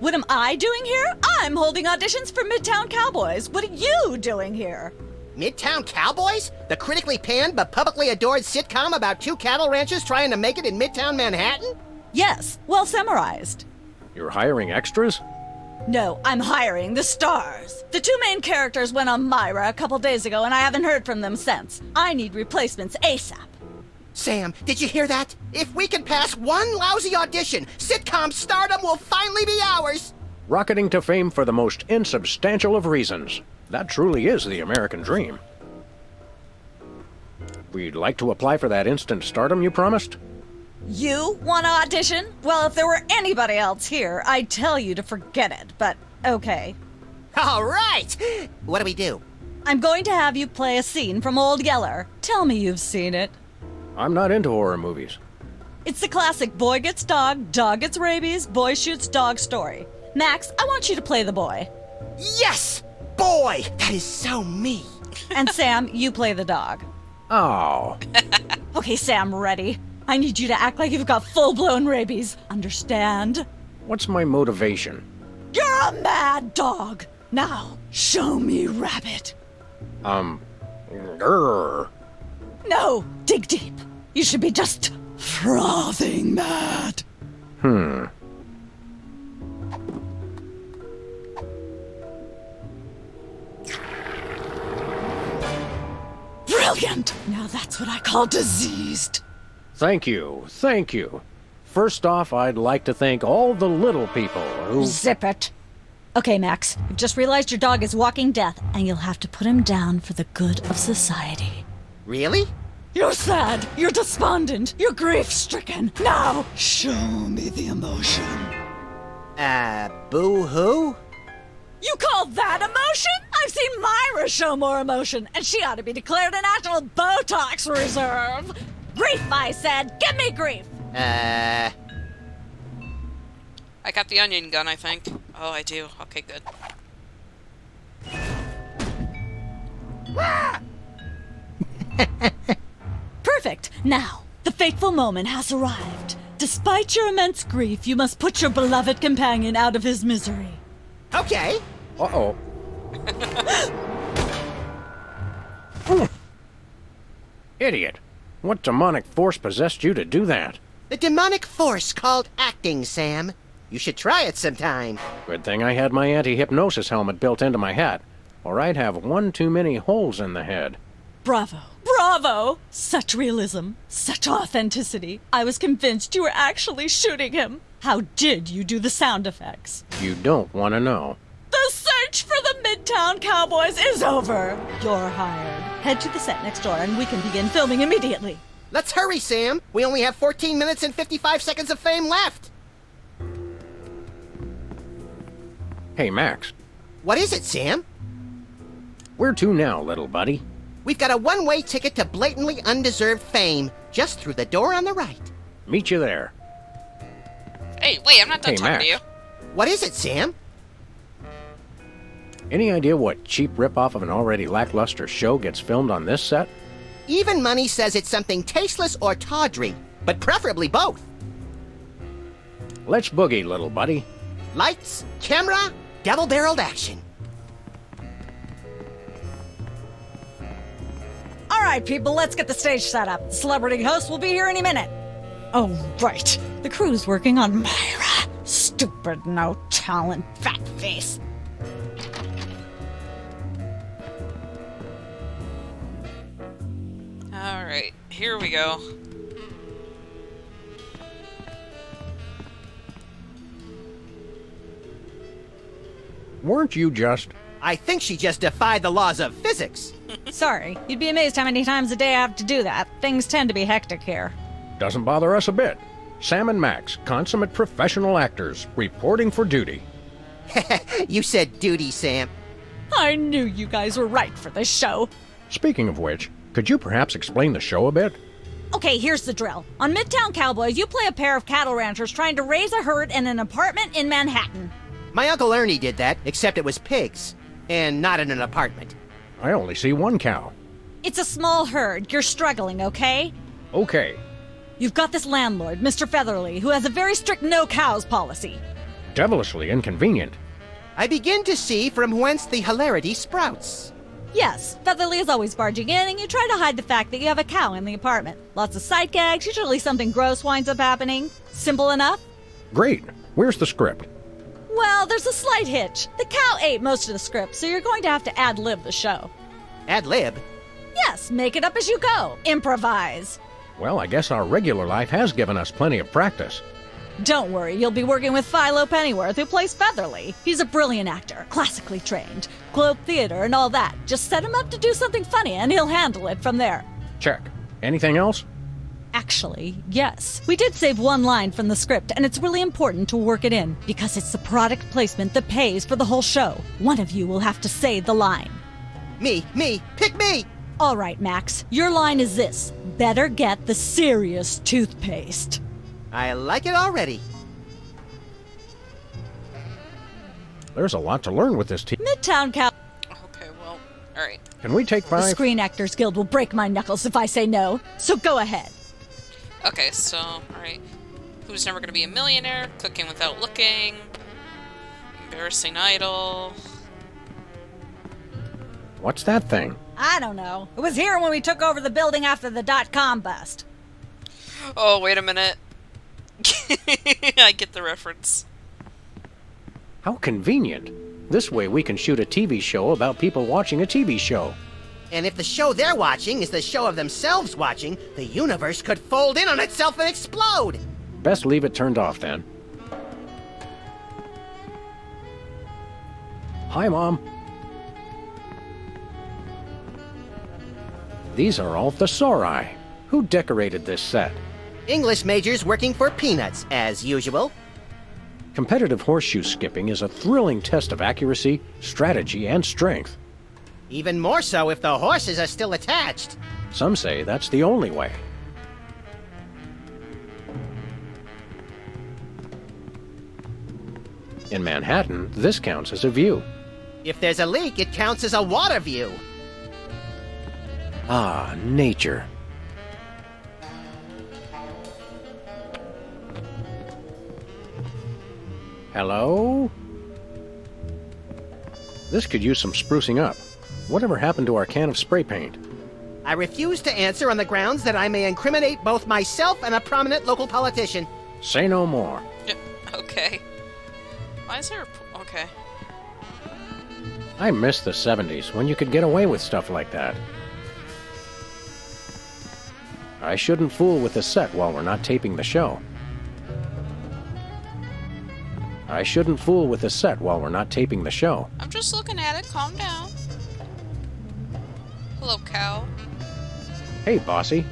What am I doing here? I'm holding auditions for Midtown Cowboys. What are you doing here? Midtown Cowboys? The critically panned but publicly adored sitcom about two cattle ranchers trying to make it in Midtown Manhattan? Yes, well summarized. You're hiring extras? No, I'm hiring the stars. The two main characters went on Myra a couple days ago, and I haven't heard from them since. I need replacements ASAP. Sam, did you hear that? If we can pass one lousy audition, sitcom stardom will finally be ours! Rocketing to fame for the most insubstantial of reasons. That truly is the American dream. We'd like to apply for that instant stardom you promised? You want to audition? Well, if there were anybody else here, I'd tell you to forget it, but okay. All right! What do we do? I'm going to have you play a scene from Old Yeller. Tell me you've seen it. I'm not into horror movies. It's the classic boy gets dog gets rabies, boy shoots dog story. Max, I want you to play the boy. Yes! Boy! That is so me. And Sam, you play the dog. Oh. Okay, Sam, ready? I need you to act like you've got full-blown rabies. Understand? What's my motivation? You're a mad dog. Now, show me rabbit. Grr. No, dig deep. You should be just frothing mad. Brilliant! Now that's what I call diseased. Thank you. First off, I'd like to thank all the little people who... Zip it. Okay, Max, you've just realized your dog is walking death, and you'll have to put him down for the good of society. Really? You're sad, you're despondent, you're grief-stricken. Now, show me the emotion. Boo-hoo? You call that emotion? I've seen Myra show more emotion, and she ought to be declared a national Botox reserve. Grief, I said. Give me grief. I got the onion gun, I think. Oh, I do. Okay, good. Perfect. Now, the fateful moment has arrived. Despite your immense grief, you must put your beloved companion out of his misery. Okay. Uh-oh. Idiot. What demonic force possessed you to do that? The demonic force called acting, Sam. You should try it sometime. Good thing I had my anti-hypnosis helmet built into my hat, or I'd have one too many holes in the head. Bravo. Bravo! Such realism, such authenticity. I was convinced you were actually shooting him. How did you do the sound effects? You don't want to know. The search for the Midtown Cowboys is over. You're hired. Head to the set next door and we can begin filming immediately. Let's hurry, Sam. We only have 14 minutes and 55 seconds of fame left. Hey, Max. What is it, Sam? Where to now, little buddy? We've got a one-way ticket to blatantly undeserved fame, just through the door on the right. Meet you there. Hey, wait, I'm not done talking Max. to you. What is it, Sam? Any idea what cheap ripoff of an already lackluster show gets filmed on this set? Even money says it's something tasteless or tawdry, but preferably both. Let's boogie, little buddy. Lights, camera, double-barreled action. All right, people, let's get the stage set up. The celebrity host will be here any minute. Oh, right. The crew's working on Myra. Stupid, no talent, fat face. Alright, here we go. Weren't you just... I think she just defied the laws of physics. Sorry, you'd be amazed how many times a day I have to do that. Things tend to be hectic here. Doesn't bother us a bit. Sam and Max, consummate professional actors, reporting for duty. You said duty, Sam. I knew you guys were right for this show. Speaking of which, could you perhaps explain the show a bit? Okay, here's the drill. On Midtown Cowboys, you play a pair of cattle ranchers trying to raise a herd in an apartment in Manhattan. My Uncle Ernie did that, except it was pigs. And not in an apartment. I only see one cow. It's a small herd. You're struggling, okay? Okay. You've got this landlord, Mr. Featherly, who has a very strict no cows policy. Devilishly inconvenient. I begin to see from whence the hilarity sprouts. Yes, Featherly is always barging in, and you try to hide the fact that you have a cow in the apartment. Lots of sight gags, usually something gross winds up happening. Simple enough? Great. Where's the script? Well, there's a slight hitch. The cow ate most of the script, so you're going to have to ad-lib the show. Ad-lib? Yes, make it up as you go. Improvise. Well, I guess our regular life has given us plenty of practice. Don't worry, you'll be working with Philo Pennyworth, who plays Featherly. He's a brilliant actor, classically trained, Globe Theater and all that. Just set him up to do something funny, and he'll handle it from there. Check. Anything else? Actually, yes. We did save one line from the script, and it's really important to work it in, because it's the product placement that pays for the whole show. One of you will have to say the line. Me, pick me! All right, Max, your line is this. Better get the serious toothpaste. I like it already. There's a lot to learn with this team. Midtown Cal. Okay, well, alright. Can we take The 5? Screen Actors Guild will break my knuckles if I say no, so go ahead. Okay, so, alright. Who's never gonna be a millionaire? Cooking without looking. Embarrassing idol. What's that thing? I don't know. It was here when we took over the building after the .com bust. Oh, wait a minute. I get the reference. How convenient. This way we can shoot a TV show about people watching a TV show. And if the show they're watching is the show of themselves watching, the universe could fold in on itself and explode! Best leave it turned off then. Hi, Mom. These are all thesauri. Who decorated this set? English majors working for peanuts, as usual. Competitive horseshoe skipping is a thrilling test of accuracy, strategy, and strength. Even more so if the horses are still attached. Some say that's the only way. In Manhattan, this counts as a view. If there's a leak, it counts as a water view. Ah, nature. Hello? This could use some sprucing up. Whatever happened to our can of spray paint? I refuse to answer on the grounds that I may incriminate both myself and a prominent local politician. Say no more. Okay. Why is there okay. I miss the 70s, when you could get away with stuff like that. I shouldn't fool with the set while we're not taping the show. I shouldn't fool with the set while we're not taping the show. I'm just looking at it. Calm down. Hello, cow. Hey, bossy.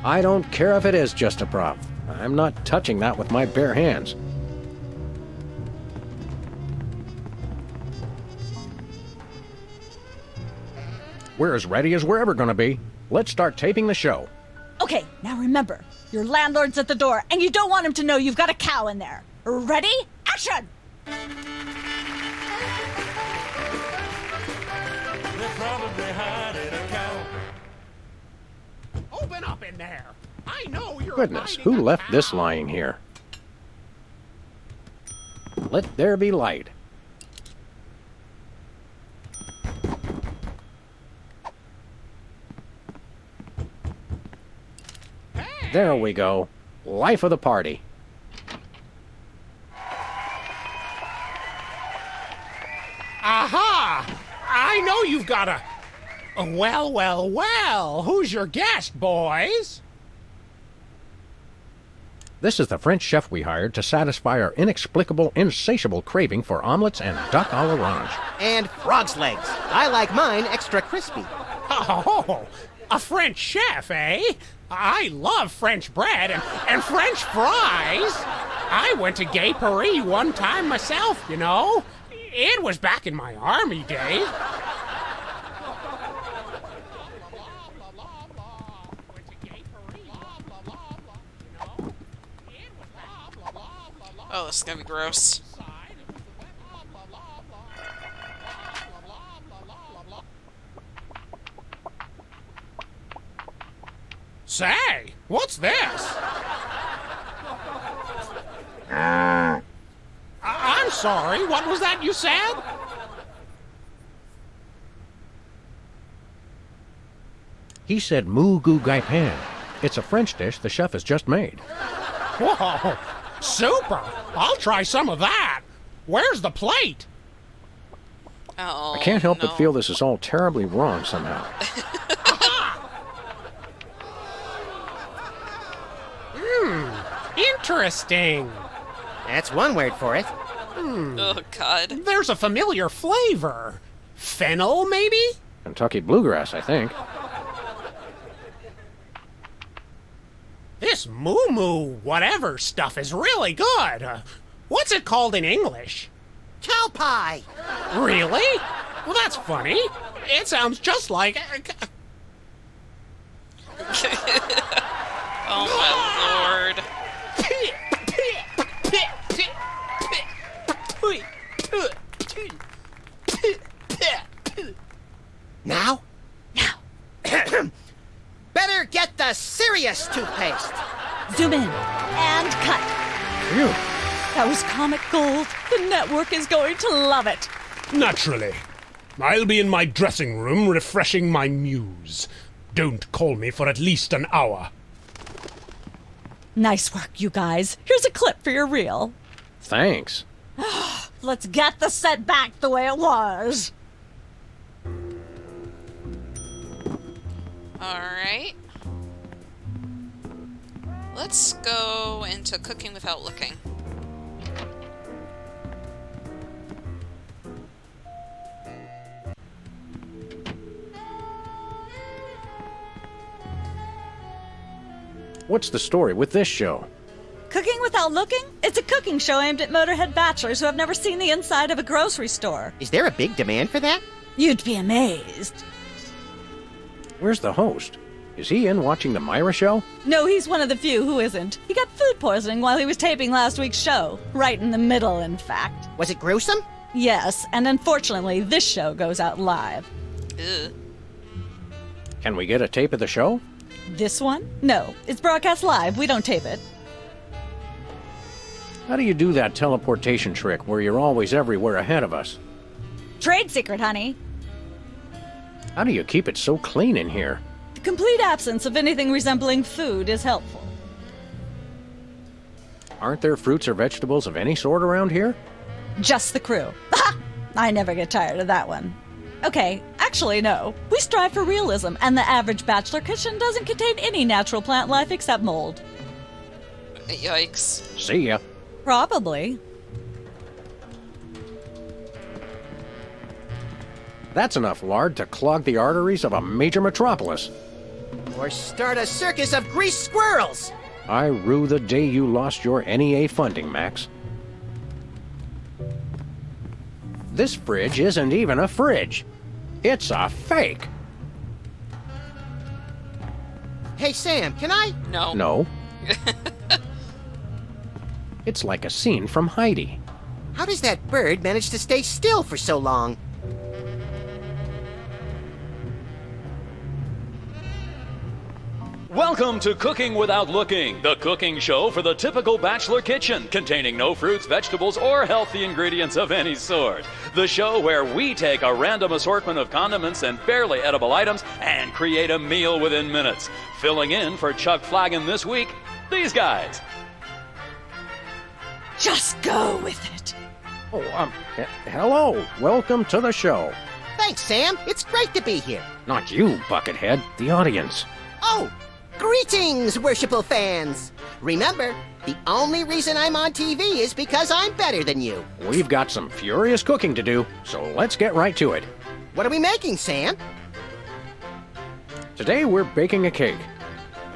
I don't care if it is just a prop. I'm not touching that with my bare hands. We're as ready as we're ever gonna be. Let's start taping the show. Okay, now remember, your landlord's at the door, and you don't want him to know you've got a cow in there. Ready? Action! They're probably hiding a cow. Open up in there. I know you're Goodness, hiding who a left this cow. lying here? Let there be light. There we go. Life of the party. Aha! I know you've got a... Well, who's your guest, boys? This is the French chef we hired to satisfy our inexplicable, insatiable craving for omelets and duck à l'orange. And frog's legs. I like mine extra crispy. Oh, a French chef, eh? I love French bread and French fries. I went to Gay Paris one time myself, you know. It was back in my army days. Oh, this is gonna be gross. Say, what's this? I'm sorry, what was that you said? He said moo goo gai pan. It's a French dish the chef has just made. Whoa, super! I'll try some of that. Where's the plate? Oh, I can't help no. but feel this is all terribly wrong somehow. Interesting. That's one word for it. Oh, God. There's a familiar flavor. Fennel, maybe? Kentucky bluegrass, I think. This moo-moo whatever stuff is really good. What's it called in English? Cow pie! Really? Well, that's funny. It sounds just like... Oh my lord. Now? Better get the serious toothpaste. Zoom in and cut. Phew. That was comic gold. The network is going to love it. Naturally. I'll be in my dressing room refreshing my muse. Don't call me for at least an hour. Nice work, you guys. Here's a clip for your reel. Thanks. Let's get the set back the way it was. Alright. Let's go into cooking without looking. What's the story with this show? Cooking Without Looking? It's a cooking show aimed at Motorhead bachelors who have never seen the inside of a grocery store. Is there a big demand for that? You'd be amazed. Where's the host? Is he in watching the Myra show? No, he's one of the few who isn't. He got food poisoning while he was taping last week's show. Right in the middle, in fact. Was it gruesome? Yes, and unfortunately, this show goes out live. Ugh. Can we get a tape of the show? This one? No, it's broadcast live. We don't tape it. How do you do that teleportation trick where you're always everywhere ahead of us? Trade secret, honey. How do you keep it so clean in here? The complete absence of anything resembling food is helpful. Aren't there fruits or vegetables of any sort around here? Just the crew. I never get tired of that one. Okay, actually, no. We strive for realism, and the average bachelor kitchen doesn't contain any natural plant life except mold. Yikes. See ya. Probably. That's enough lard to clog the arteries of a major metropolis. Or start a circus of greased squirrels! I rue the day you lost your NEA funding, Max. This fridge isn't even a fridge. It's a fake. Hey, Sam, can I? No. No. It's like a scene from Heidi. How does that bird manage to stay still for so long? Welcome to Cooking Without Looking, the cooking show for the typical bachelor kitchen, containing no fruits, vegetables, or healthy ingredients of any sort. The show where we take a random assortment of condiments and barely edible items and create a meal within minutes. Filling in for Chuck Flagon this week, these guys. Just go with it. Oh, hello. Welcome to the show. Thanks, Sam. It's great to be here. Not you, Buckethead. The audience. Oh, greetings, worshipful fans. Remember, the only reason I'm on TV is because I'm better than you. We've got some furious cooking to do, so let's get right to it. What are we making, Sam? Today we're baking a cake.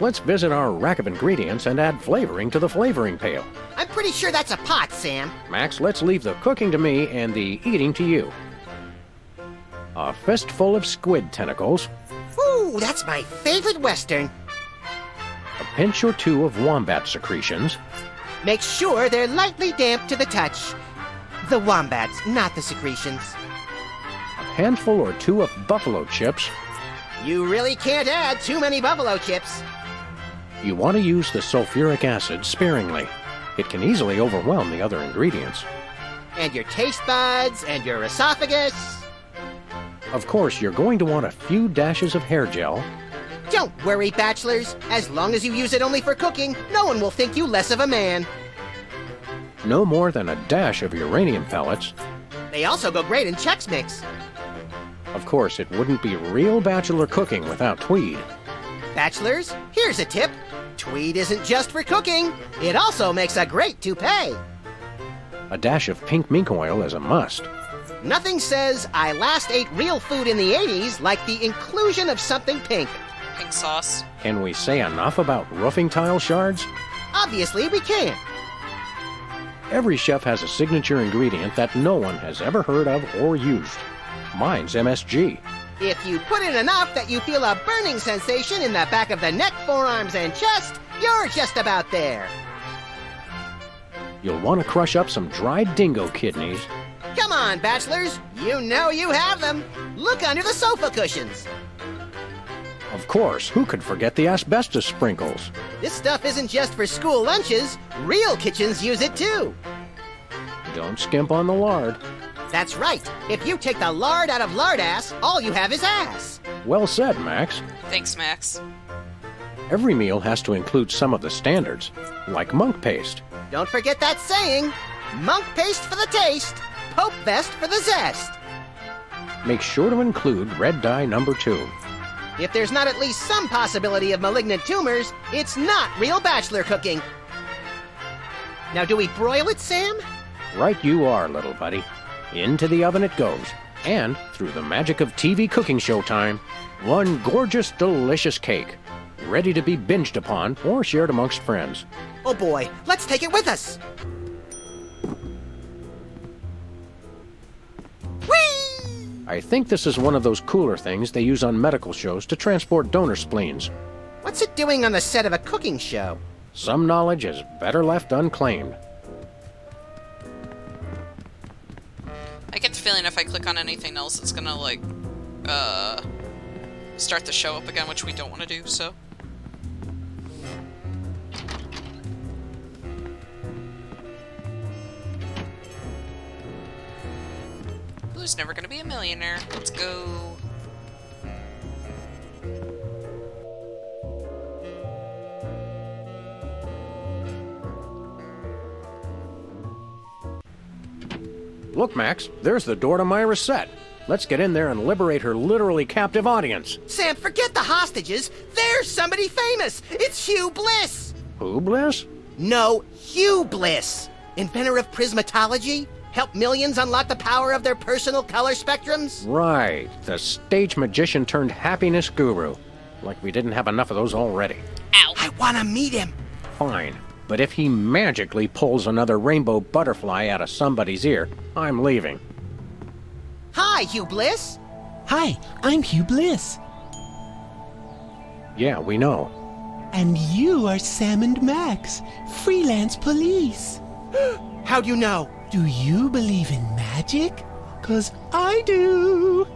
Let's visit our rack of ingredients and add flavoring to the flavoring pail. I'm pretty sure that's a pot, Sam. Max, let's leave the cooking to me and the eating to you. A fistful of squid tentacles. Ooh, that's my favorite Western. A pinch or two of wombat secretions. Make sure they're lightly damp to the touch. The wombats, not the secretions. A handful or two of buffalo chips. You really can't add too many buffalo chips. You want to use the sulfuric acid sparingly. It can easily overwhelm the other ingredients. And your taste buds, and your esophagus. Of course, you're going to want a few dashes of hair gel. Don't worry, bachelors. As long as you use it only for cooking, no one will think you less of a man. No more than a dash of uranium pellets. They also go great in Chex Mix. Of course, it wouldn't be real bachelor cooking without Tweed. Bachelors, here's a tip. Tweed isn't just for cooking. It also makes a great toupee. A dash of pink mink oil is a must. Nothing says I last ate real food in the 80s like the inclusion of something pink. Pink sauce. Can we say enough about roofing tile shards? Obviously, we can. Every chef has a signature ingredient that no one has ever heard of or used. Mine's MSG. If you put in enough that you feel a burning sensation in the back of the neck, forearms, and chest, you're just about there. You'll want to crush up some dried dingo kidneys. Come on, bachelors. You know you have them. Look under the sofa cushions. Of course, who could forget the asbestos sprinkles? This stuff isn't just for school lunches. Real kitchens use it too. Don't skimp on the lard. That's right. If you take the lard out of lardass, all you have is ass. Well said, Max. Thanks, Max. Every meal has to include some of the standards, like monk paste. Don't forget that saying. Monk paste for the taste, Pope vest for the zest. Make sure to include red dye number 2. If there's not at least some possibility of malignant tumors, it's not real bachelor cooking. Now, do we broil it, Sam? Right you are, little buddy. Into the oven it goes. And, through the magic of TV cooking show time, one gorgeous, delicious cake, ready to be binged upon or shared amongst friends. Oh boy, let's take it with us. I think this is one of those cooler things they use on medical shows to transport donor spleens. What's it doing on the set of a cooking show? Some knowledge is better left unclaimed. I get the feeling if I click on anything else, it's gonna, like, start the show up again, which we don't want to do, so. Who's never gonna be a millionaire? Let's go. Look, Max, there's the door to Myra's set. Let's get in there and liberate her literally captive audience. Sam, forget the hostages. There's somebody famous. It's Hugh Bliss. Who, Bliss? No, Hugh Bliss. Inventor of prismatology. Help millions unlock the power of their personal color spectrums. Right, the stage magician turned happiness guru. Like we didn't have enough of those already. Ow. I want to meet him. Fine, but if he magically pulls another rainbow butterfly out of somebody's ear, I'm leaving. Hi, Hugh Bliss. Hi, I'm Hugh Bliss. Yeah, we know. And you are Sam and Max, freelance police. How'd you know? Do you believe in magic? 'Cause I do.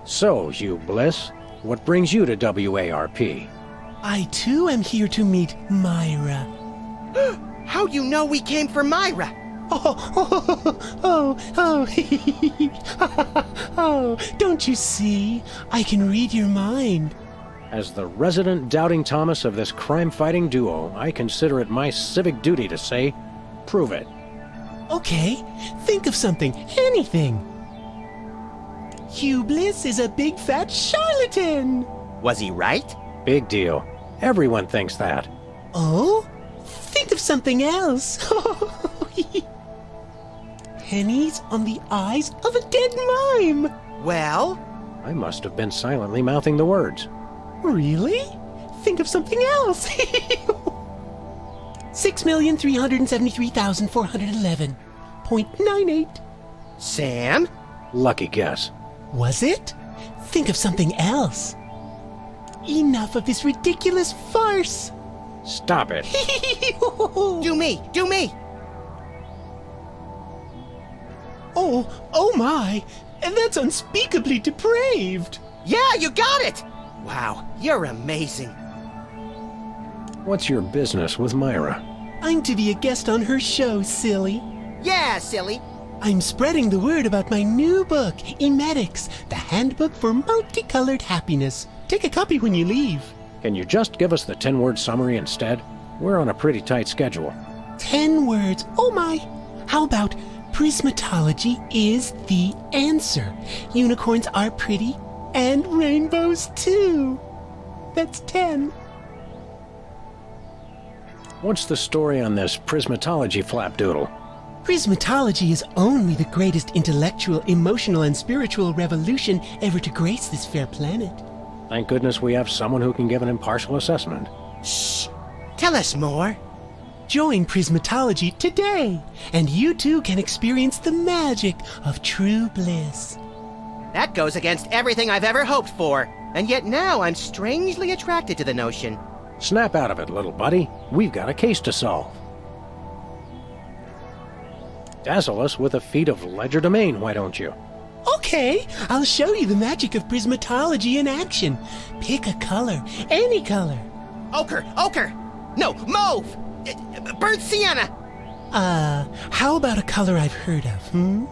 So, Hugh Bliss, what brings you to WARP? I too am here to meet Myra. How'd you know we came for Myra? Oh, don't you see? I can read your mind. As the resident doubting Thomas of this crime-fighting duo, I consider it my civic duty to say, prove it. Okay, think of something, anything. Hugh Bliss is a big fat charlatan. Was he right? Big deal. Everyone thinks that. Oh? Think of something else. Pennies on the eyes of a dead mime. Well? I must have been silently mouthing the words. Really? Think of something else. 6,373,411.98. Sam? Lucky guess. Was it? Think of something else. Enough of this ridiculous farce. Stop it. Do me! Do me! Oh my! That's unspeakably depraved! Yeah, you got it! Wow, you're amazing. What's your business with Myra? I'm to be a guest on her show, silly. Yeah, silly. I'm spreading the word about my new book, Emetics, the Handbook for Multicolored Happiness. Take a copy when you leave. Can you just give us the 10-word summary instead? We're on a pretty tight schedule. 10 words. Oh my! How about prismatology is the answer? Unicorns are pretty, and rainbows too. That's 10. What's the story on this prismatology flapdoodle? Prismatology is only the greatest intellectual, emotional, and spiritual revolution ever to grace this fair planet. Thank goodness we have someone who can give an impartial assessment. Shh! Tell us more. Join Prismatology today, and you too can experience the magic of true bliss. That goes against everything I've ever hoped for, and yet now I'm strangely attracted to the notion. Snap out of it, little buddy. We've got a case to solve. Dazzle us with a feat of legerdemain, why don't you? Okay, I'll show you the magic of Prismatology in action. Pick a color, any color. Ochre! No, mauve! Burnt sienna! How about a color I've heard of,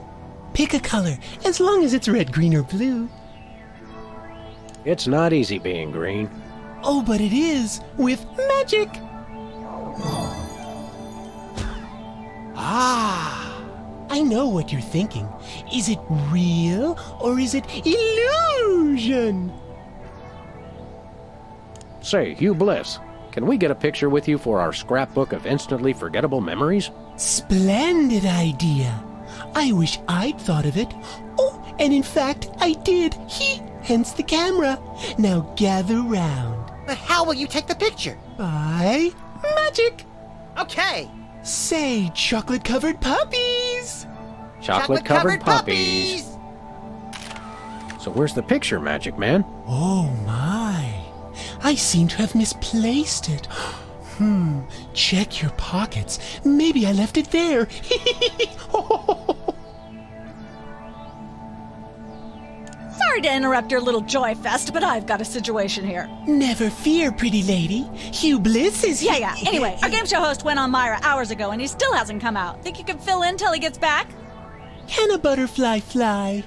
Pick a color, as long as it's red, green, or blue. It's not easy being green. Oh, but it is, with magic! I know what you're thinking. Is it real, or is it illusion? Say, Hugh Bliss, can we get a picture with you for our scrapbook of instantly forgettable memories? Splendid idea. I wish I'd thought of it. Oh, and in fact, I did. Hence the camera. Now gather round. But how will you take the picture? By magic. Okay. Say, chocolate-covered puppies. Chocolate-covered puppies. So where's the picture, Magic Man? Oh, my. I seem to have misplaced it. Check your pockets. Maybe I left it there. Sorry to interrupt your little joy fest, but I've got a situation here. Never fear, pretty lady. Hugh Bliss is here. Yeah. Anyway, our game show host went on Myra hours ago, and he still hasn't come out. Think you can fill in till he gets back? Can a butterfly fly?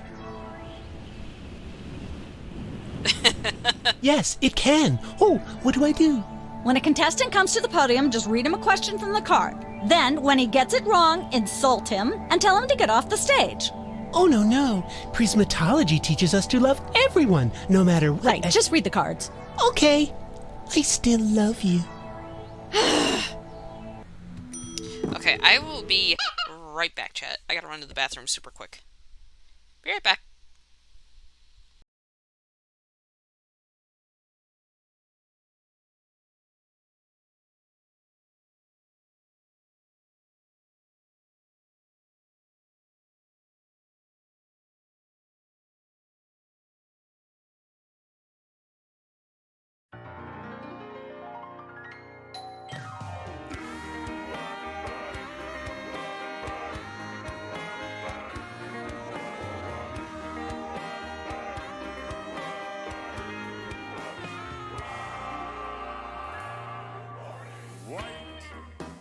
Yes, it can. Oh, what do I do? When a contestant comes to the podium, just read him a question from the card. Then, when he gets it wrong, insult him and tell him to get off the stage. Oh, no. Prismatology teaches us to love everyone, no matter what. Right, just read the cards. Okay. I still love you. Okay, I will be right back, chat. I gotta run to the bathroom super quick. Be right back.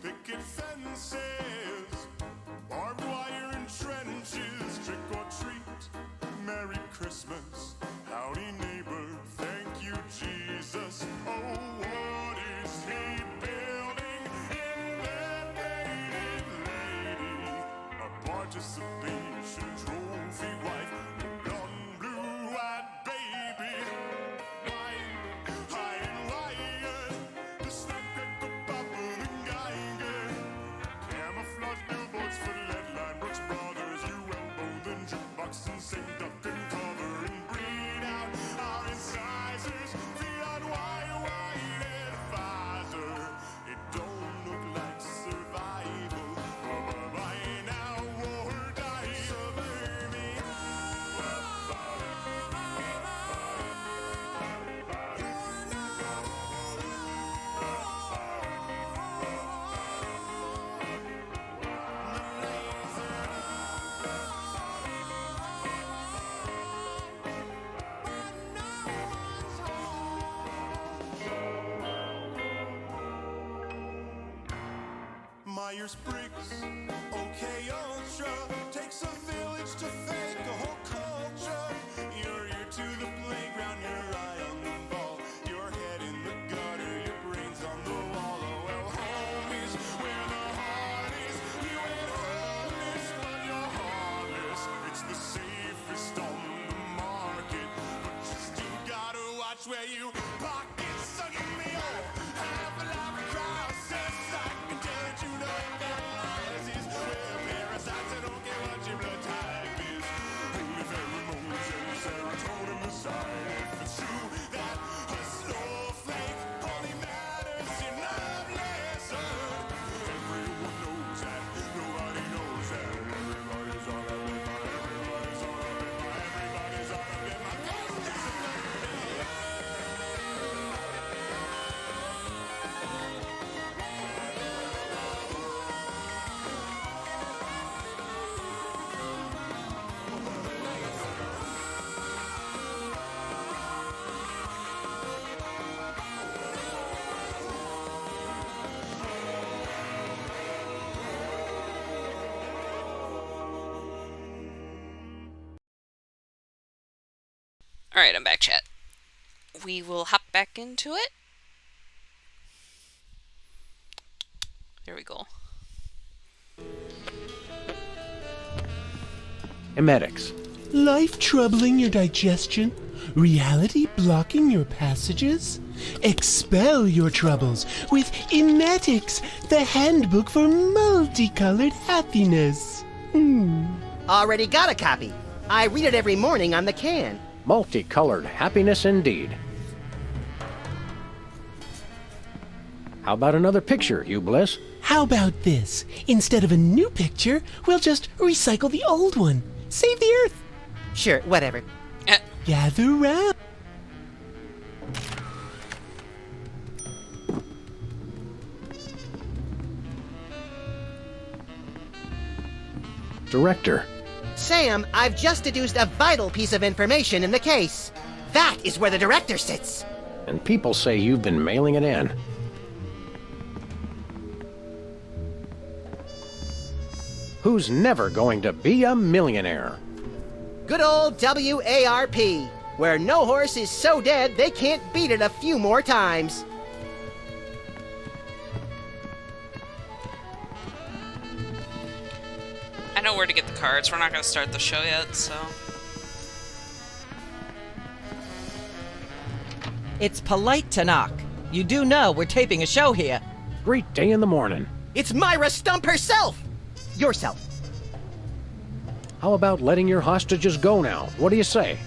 Picket fences, barbed wire and trenches, trick or treat, Merry Christmas, howdy neighbor, thank you Jesus. Oh, what is he building in that native lady? A participation trophy wife, a blonde, blue-eyed baby, wine, high and wide, the snack cracker popper, the Geiger, camouflage billboards for lead line, Brooks Brothers, you elbow, then jukebox and sing duck and cover and breed out our incisors, feed on white advisor. It don't look like survival, but by now or die, suburban. Myers-Briggs, OK Ultra, takes a village to fake a whole culture. Your ear to the playground, your eye on the ball, your head in the gutter, your brains on the wall. Oh well, home is where the heart is. You ain't homeless, but you're heartless. It's the safest on the market, but you still gotta watch where you park it. So give me your half a life crisis. I can tell that you know that lies is where parasites. I don't care what your blood type is. Alright, I'm back, chat. We will hop back into it. There we go. Emetics. Life troubling your digestion? Reality blocking your passages? Expel your troubles with Emetics, the handbook for multicolored happiness. Already got a copy. I read it every morning on the can. Multicolored happiness indeed. How about another picture, you bliss? How about this? Instead of a new picture, we'll just recycle the old one. Save the Earth. Sure, whatever. Gather round. Director. Sam, I've just deduced a vital piece of information in the case. That is where the director sits. And people say you've been mailing it in. Who's never going to be a millionaire? Good old WARP, where no horse is so dead they can't beat it a few more times. I know where to get the cards. We're not going to start the show yet, so... It's polite to knock. You do know we're taping a show here. Great day in the morning. It's Myra Stump herself! Yourself. How about letting your hostages go now? What do you say?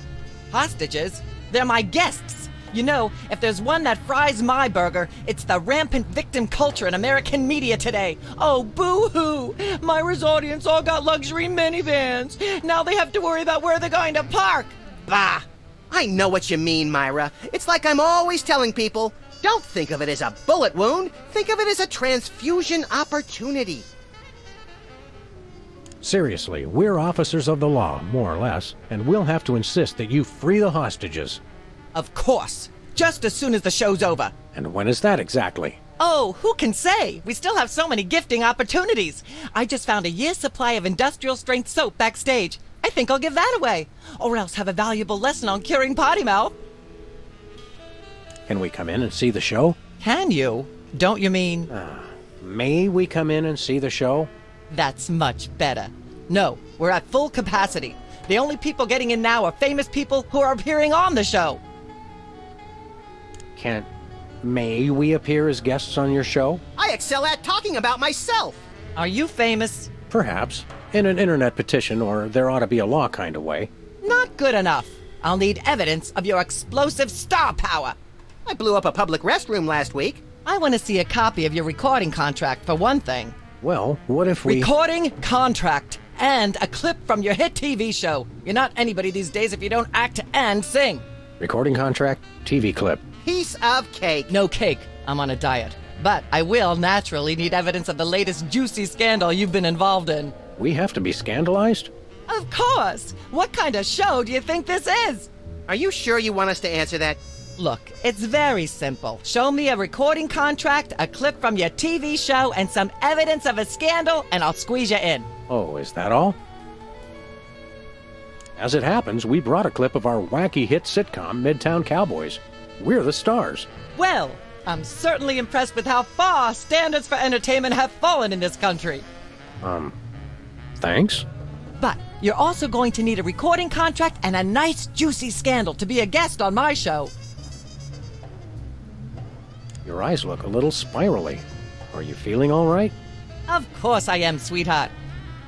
Hostages? They're my guests. You know, if there's one that fries my burger, it's the rampant victim culture in American media today. Oh, boo-hoo! Myra's audience all got luxury minivans. Now they have to worry about where they're going to park. Bah! I know what you mean, Myra. It's like I'm always telling people, don't think of it as a bullet wound. Think of it as a transfusion opportunity. Seriously, we're officers of the law, more or less, and we'll have to insist that you free the hostages. Of course. Just as soon as the show's over. And when is that exactly? Oh, who can say? We still have so many gifting opportunities. I just found a year's supply of industrial-strength soap backstage. I think I'll give that away. Or else have a valuable lesson on curing potty mouth. Can we come in and see the show? Can you? Don't you mean... May we come in and see the show? That's much better. No, we're at full capacity. The only people getting in now are famous people who are appearing on the show. May we appear as guests on your show? I excel at talking about myself. Are you famous? Perhaps. In an internet petition, or there ought to be a law kind of way. Not good enough. I'll need evidence of your explosive star power. I blew up a public restroom last week. I want to see a copy of your recording contract, for one thing. Well, what if we... Recording contract and a clip from your hit TV show. You're not anybody these days if you don't act and sing. Recording contract, TV clip. Piece of cake. No cake. I'm on a diet. But I will naturally need evidence of the latest juicy scandal you've been involved in. We have to be scandalized? Of course! What kind of show do you think this is? Are you sure you want us to answer that? Look, it's very simple. Show me a recording contract, a clip from your TV show, and some evidence of a scandal, and I'll squeeze you in. Oh, is that all? As it happens, we brought a clip of our wacky hit sitcom, Midtown Cowboys. We're the stars. Well, I'm certainly impressed with how far standards for entertainment have fallen in this country. Thanks. But you're also going to need a recording contract and a nice juicy scandal to be a guest on my show. Your eyes look a little spirally. Are you feeling all right? Of course I am, sweetheart.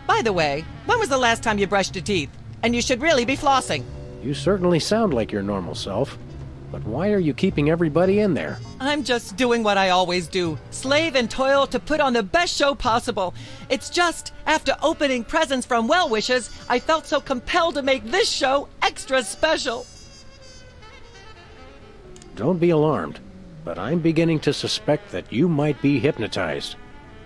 By the way, when was the last time you brushed your teeth? And you should really be flossing. You certainly sound like your normal self. But why are you keeping everybody in there? I'm just doing what I always do. Slave and toil to put on the best show possible. It's just, after opening presents from well-wishers, I felt so compelled to make this show extra special. Don't be alarmed, but I'm beginning to suspect that you might be hypnotized.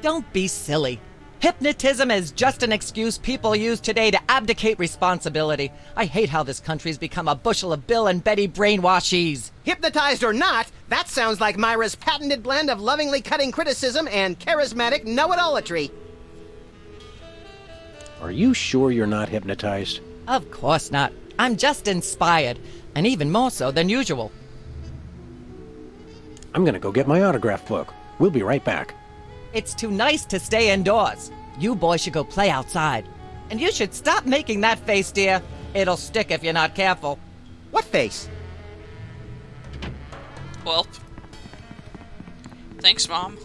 Don't be silly. Hypnotism is just an excuse people use today to abdicate responsibility. I hate how this country's become a bushel of Bill and Betty brainwashies. Hypnotized or not, that sounds like Myra's patented blend of lovingly cutting criticism and charismatic know-it-allatry. Are you sure you're not hypnotized? Of course not. I'm just inspired, and even more so than usual. I'm gonna go get my autograph book. We'll be right back. It's too nice to stay indoors. You boys should go play outside. And you should stop making that face, dear. It'll stick if you're not careful. What face? Well, thanks, Mom.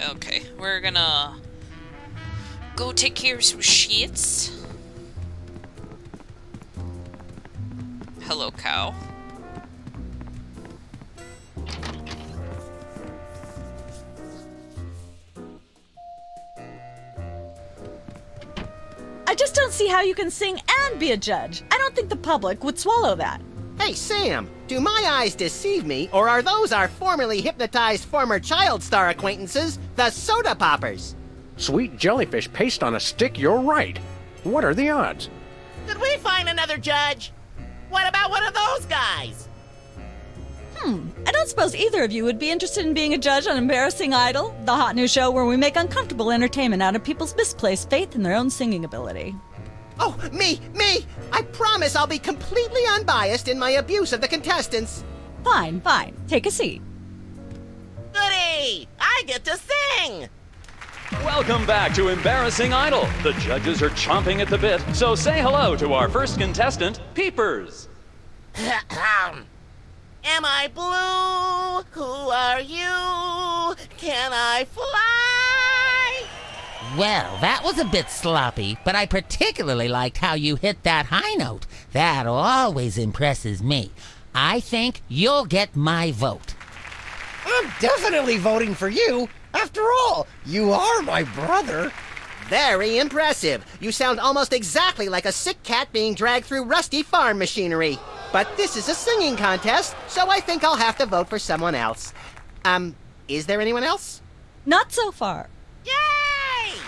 Okay, we're gonna go take care of some shits. Hello, cow. I just don't see how you can sing and be a judge. I don't think the public would swallow that. Hey, Sam, do my eyes deceive me, or are those our formerly hypnotized former child star acquaintances, the Soda Poppers? Sweet jellyfish paste on a stick, you're right. What are the odds? Did we find another judge? What about one of those guys? I don't suppose either of you would be interested in being a judge on Embarrassing Idol, the hot new show where we make uncomfortable entertainment out of people's misplaced faith in their own singing ability. Oh, me! I promise I'll be completely unbiased in my abuse of the contestants. Fine. Take a seat. Goody! I get to sing! Welcome back to Embarrassing Idol. The judges are chomping at the bit, so say hello to our first contestant, Peepers. Am I blue? Who are you? Can I fly? Well, that was a bit sloppy, but I particularly liked how you hit that high note. That always impresses me. I think you'll get my vote. I'm definitely voting for you. After all, you are my brother. Very impressive. You sound almost exactly like a sick cat being dragged through rusty farm machinery. But this is a singing contest, so I think I'll have to vote for someone else. Is there anyone else? Not so far. Yay!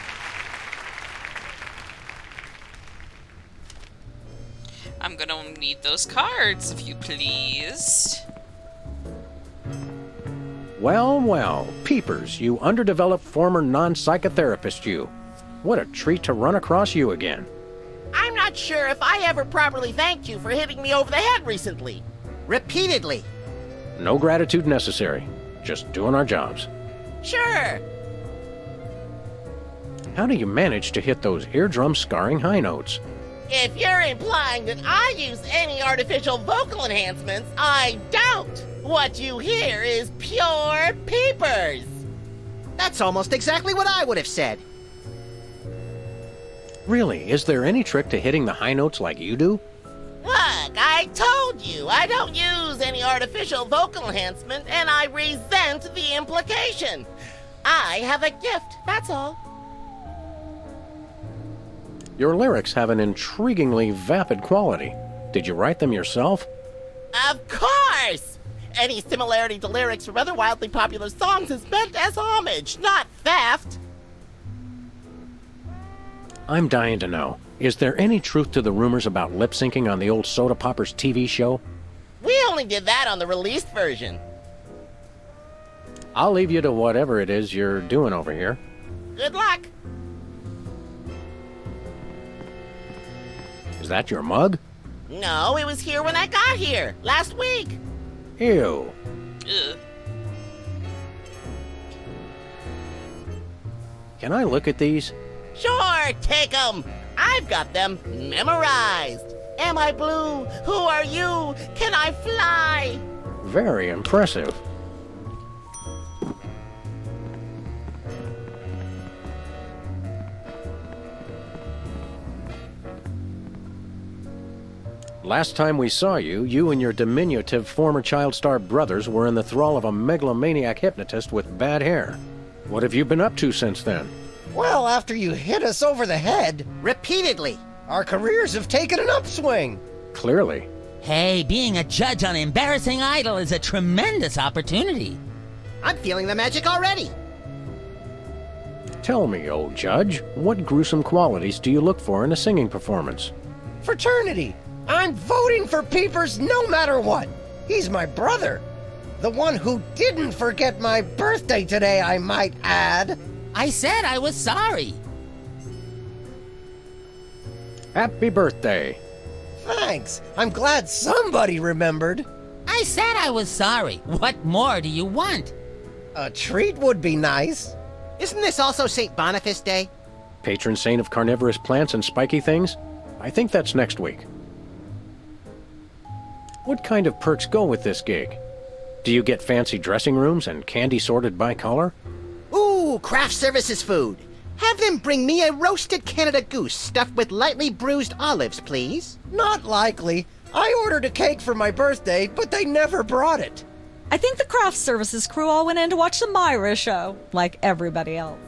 I'm gonna need those cards, if you please. Well, Peepers, you underdeveloped former non-psychotherapist you. What a treat to run across you again. I'm not sure if I ever properly thanked you for hitting me over the head recently. Repeatedly. No gratitude necessary. Just doing our jobs. Sure. How do you manage to hit those eardrum-scarring high notes? If you're implying that I use any artificial vocal enhancements, I don't. What you hear is pure Peepers. That's almost exactly what I would have said. Really, is there any trick to hitting the high notes like you do? Look, I told you I don't use any artificial vocal enhancement, and I resent the implication. I have a gift, that's all. Your lyrics have an intriguingly vapid quality. Did you write them yourself? Of course! Any similarity to lyrics from other wildly popular songs is meant as homage, not theft. I'm dying to know. Is there any truth to the rumors about lip-syncing on the old Soda Poppers TV show? We only did that on the released version. I'll leave you to whatever it is you're doing over here. Good luck. Is that your mug? No, it was here when I got here, last week. Ew. Ugh. Can I look at these? Sure, take 'em. I've got them memorized. Am I blue? Who are you? Can I fly? Very impressive. Last time we saw you, you and your diminutive former child star brothers were in the thrall of a megalomaniac hypnotist with bad hair. What have you been up to since then? Well, after you hit us over the head, repeatedly, our careers have taken an upswing. Clearly. Hey, being a judge on Embarrassing Idol is a tremendous opportunity. I'm feeling the magic already. Tell me, old judge, what gruesome qualities do you look for in a singing performance? Fraternity. I'm voting for Peepers no matter what. He's my brother. The one who didn't forget my birthday today, I might add. I said I was sorry. Happy birthday. Thanks. I'm glad somebody remembered. I said I was sorry. What more do you want? A treat would be nice. Isn't this also St. Boniface Day? Patron saint of carnivorous plants and spiky things? I think that's next week. What kind of perks go with this gig? Do you get fancy dressing rooms and candy sorted by color? Ooh, craft services food. Have them bring me a roasted Canada goose stuffed with lightly bruised olives, please. Not likely. I ordered a cake for my birthday, but they never brought it. I think the craft services crew all went in to watch the Myra show, like everybody else.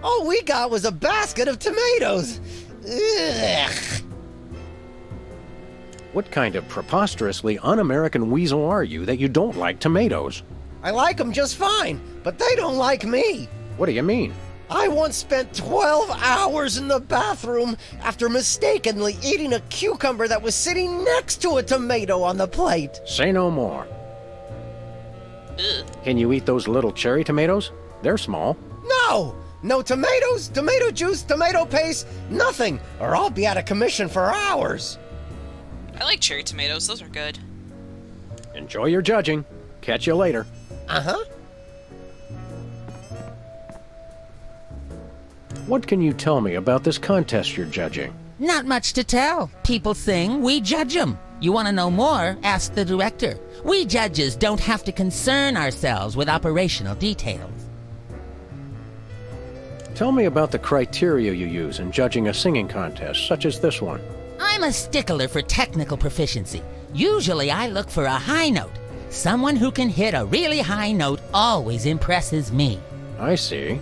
All we got was a basket of tomatoes. Ugh. What kind of preposterously un-American weasel are you that you don't like tomatoes? I like them just fine, but they don't like me. What do you mean? I once spent 12 hours in the bathroom after mistakenly eating a cucumber that was sitting next to a tomato on the plate. Say no more. Ugh. Can you eat those little cherry tomatoes? They're small. No! No tomatoes, tomato juice, tomato paste, nothing, or I'll be out of commission for hours. I like cherry tomatoes. Those are good. Enjoy your judging. Catch you later. Uh-huh. What can you tell me about this contest you're judging? Not much to tell. People sing, we judge them. You want to know more? Ask the director. We judges don't have to concern ourselves with operational details. Tell me about the criteria you use in judging a singing contest, such as this one. I'm a stickler for technical proficiency. Usually I look for a high note. Someone who can hit a really high note always impresses me. I see.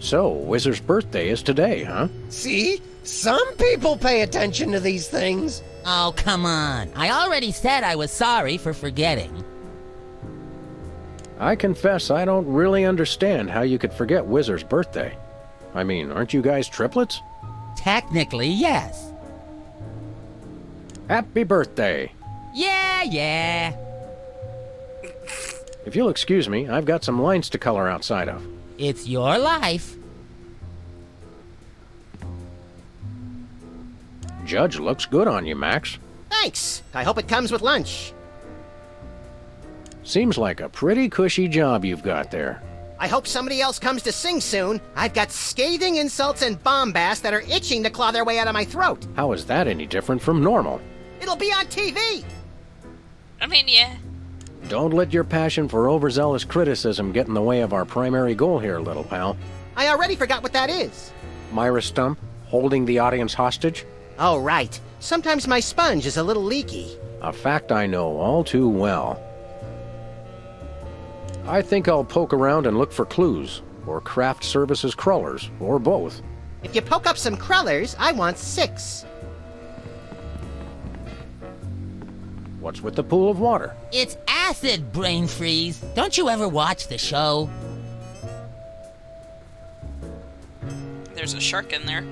So, Whizzer's birthday is today, huh? See? Some people pay attention to these things. Oh, come on. I already said I was sorry for forgetting. I confess I don't really understand how you could forget Whizzer's birthday. I mean, aren't you guys triplets? Technically, yes. Happy birthday. Yeah. If you'll excuse me, I've got some lines to color outside of. It's your life. Judge looks good on you, Max. Thanks. I hope it comes with lunch. Seems like a pretty cushy job you've got there. I hope somebody else comes to sing soon. I've got scathing insults and bombast that are itching to claw their way out of my throat. How is that any different from normal? It'll be on TV. I mean, yeah. Don't let your passion for overzealous criticism get in the way of our primary goal here, little pal. I already forgot what that is. Myra Stump, holding the audience hostage? Oh, right. Sometimes my sponge is a little leaky. A fact I know all too well. I think I'll poke around and look for clues, or craft services crawlers, or both. If you poke up some crullers, I want 6. What's with the pool of water? It's acid, brain freeze. Don't you ever watch the show? There's a shark in there.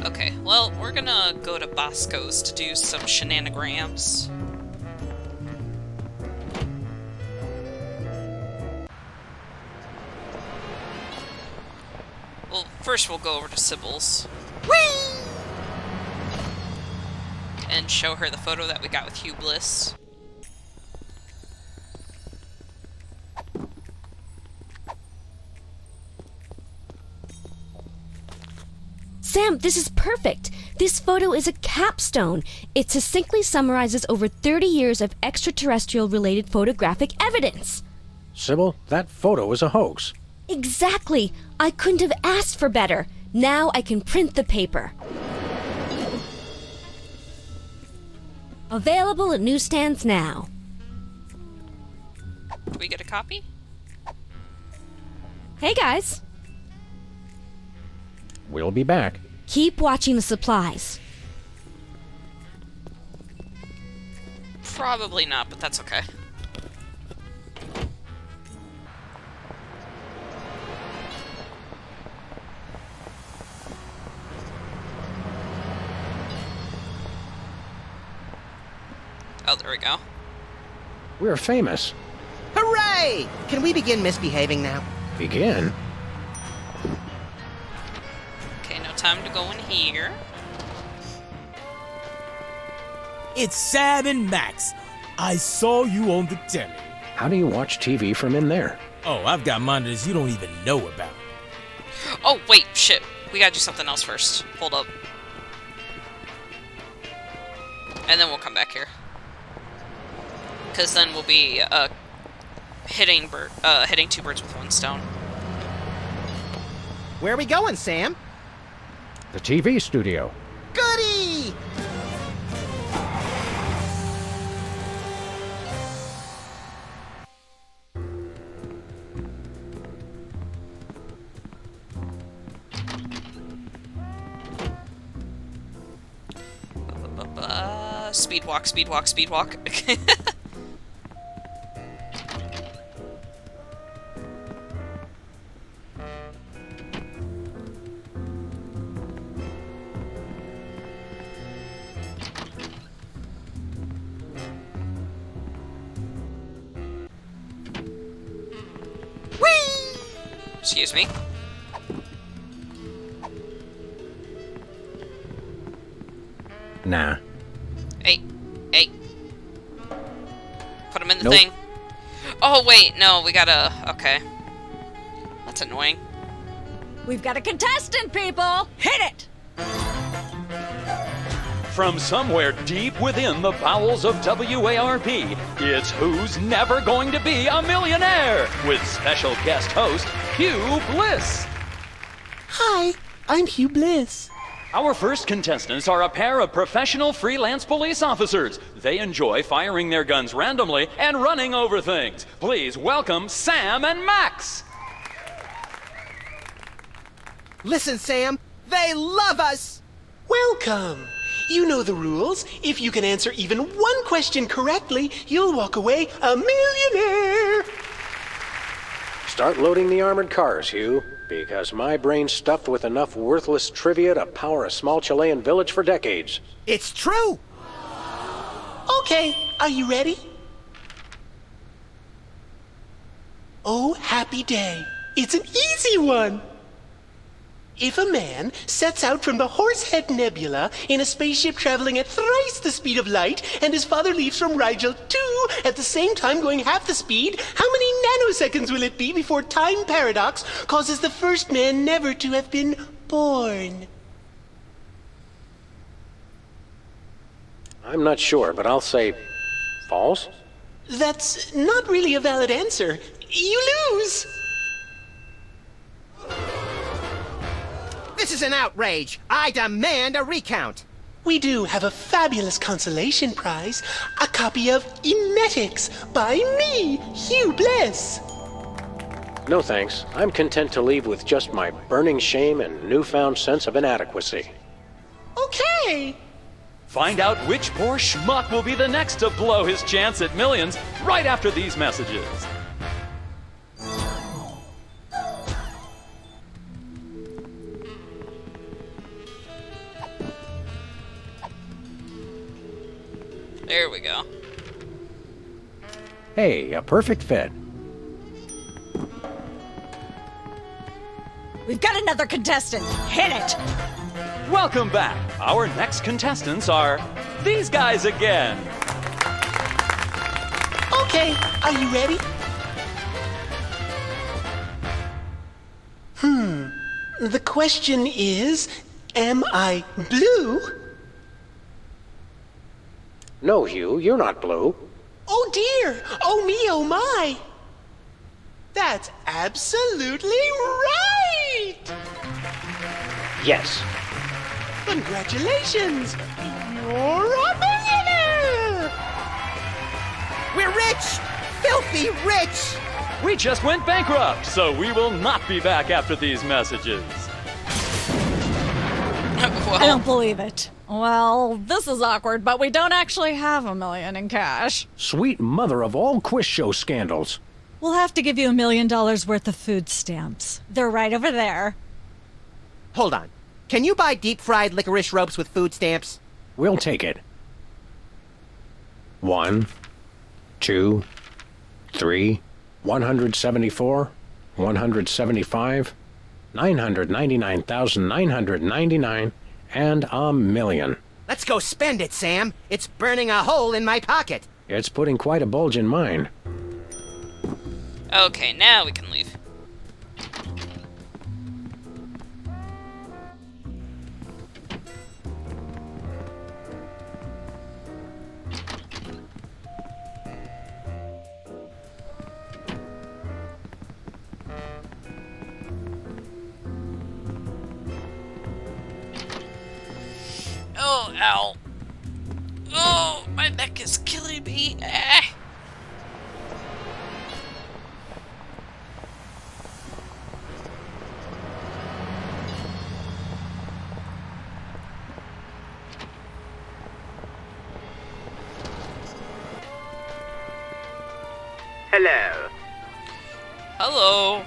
Okay, well, we're gonna go to Bosco's to do some shenanigans. Well, first we'll go over to Sybil's. Whee! And show her the photo that we got with Hugh Bliss. Sam, this is perfect. This photo is a capstone. It succinctly summarizes over 30 years of extraterrestrial-related photographic evidence. Sybil, that photo is a hoax. Exactly. I couldn't have asked for better. Now I can print the paper. Available at newsstands now. Do we get a copy? Hey, guys. We'll be back. Keep watching the supplies. Probably not, but that's okay. Oh, there we go. We're famous. Hooray! Can we begin misbehaving now? Begin? Okay, no time to go in here. It's Sam and Max. I saw you on the telly. How do you watch TV from in there? Oh, I've got monitors you don't even know about. Oh, wait, shit. We gotta do something else first. Hold up. And then we'll come back here. Because then we'll be, hitting two birds with one stone. Where are we going, Sam? The TV studio. Goody! Speed walk, speed walk, speed walk. Excuse me. Nah. Hey. Put him in the Nope. thing. Oh, wait, no, we gotta... Okay. That's annoying. We've got a contestant, people! Hit it! From somewhere deep within the bowels of WARP, it's Who's Never Going to Be a Millionaire? With special guest host, Hugh Bliss. Hi, I'm Hugh Bliss. Our first contestants are a pair of professional freelance police officers. They enjoy firing their guns randomly and running over things. Please welcome Sam and Max. Listen, Sam, they love us! Welcome. You know the rules. If you can answer even one question correctly, you'll walk away a millionaire. Start loading the armored cars, Hugh, because my brain's stuffed with enough worthless trivia to power a small Chilean village for decades. It's true! Okay, are you ready? Oh, happy day. It's an easy one. If a man sets out from the Horsehead Nebula in a spaceship traveling at thrice the speed of light, and his father leaves from Rigel 2 at the same time going half the speed, how many nanoseconds will it be before time paradox causes the first man never to have been born? I'm not sure, but I'll say false? That's not really a valid answer. You lose! This is an outrage! I demand a recount! We do have a fabulous consolation prize, a copy of Emetics by me, Hugh Bliss. No thanks. I'm content to leave with just my burning shame and newfound sense of inadequacy. Okay. Find out which poor schmuck will be the next to blow his chance at millions right after these messages. There we go. Hey, a perfect fit. We've got another contestant. Hit it! Welcome back. Our next contestants are these guys again. Okay, are you ready? The question is, am I blue? No, Hugh, you're not blue. Oh dear! Oh me, oh my! That's absolutely right! Yes. Congratulations! You're a millionaire! We're rich! Filthy rich! We just went bankrupt, so we will not be back after these messages. I don't believe it. Well, this is awkward, but we don't actually have $1 million in cash. Sweet mother of all quiz show scandals. We'll have to give you $1 million worth of food stamps. They're right over there. Hold on. Can you buy deep-fried licorice ropes with food stamps? We'll take it. 1, 2, 3. 174, 175, 999,999, and a million. Let's go spend it, Sam. It's burning a hole in my pocket. It's putting quite a bulge in mine. Okay, now we can leave. Oh, ow. Oh, my neck is killing me. Ah. Hello. Hello.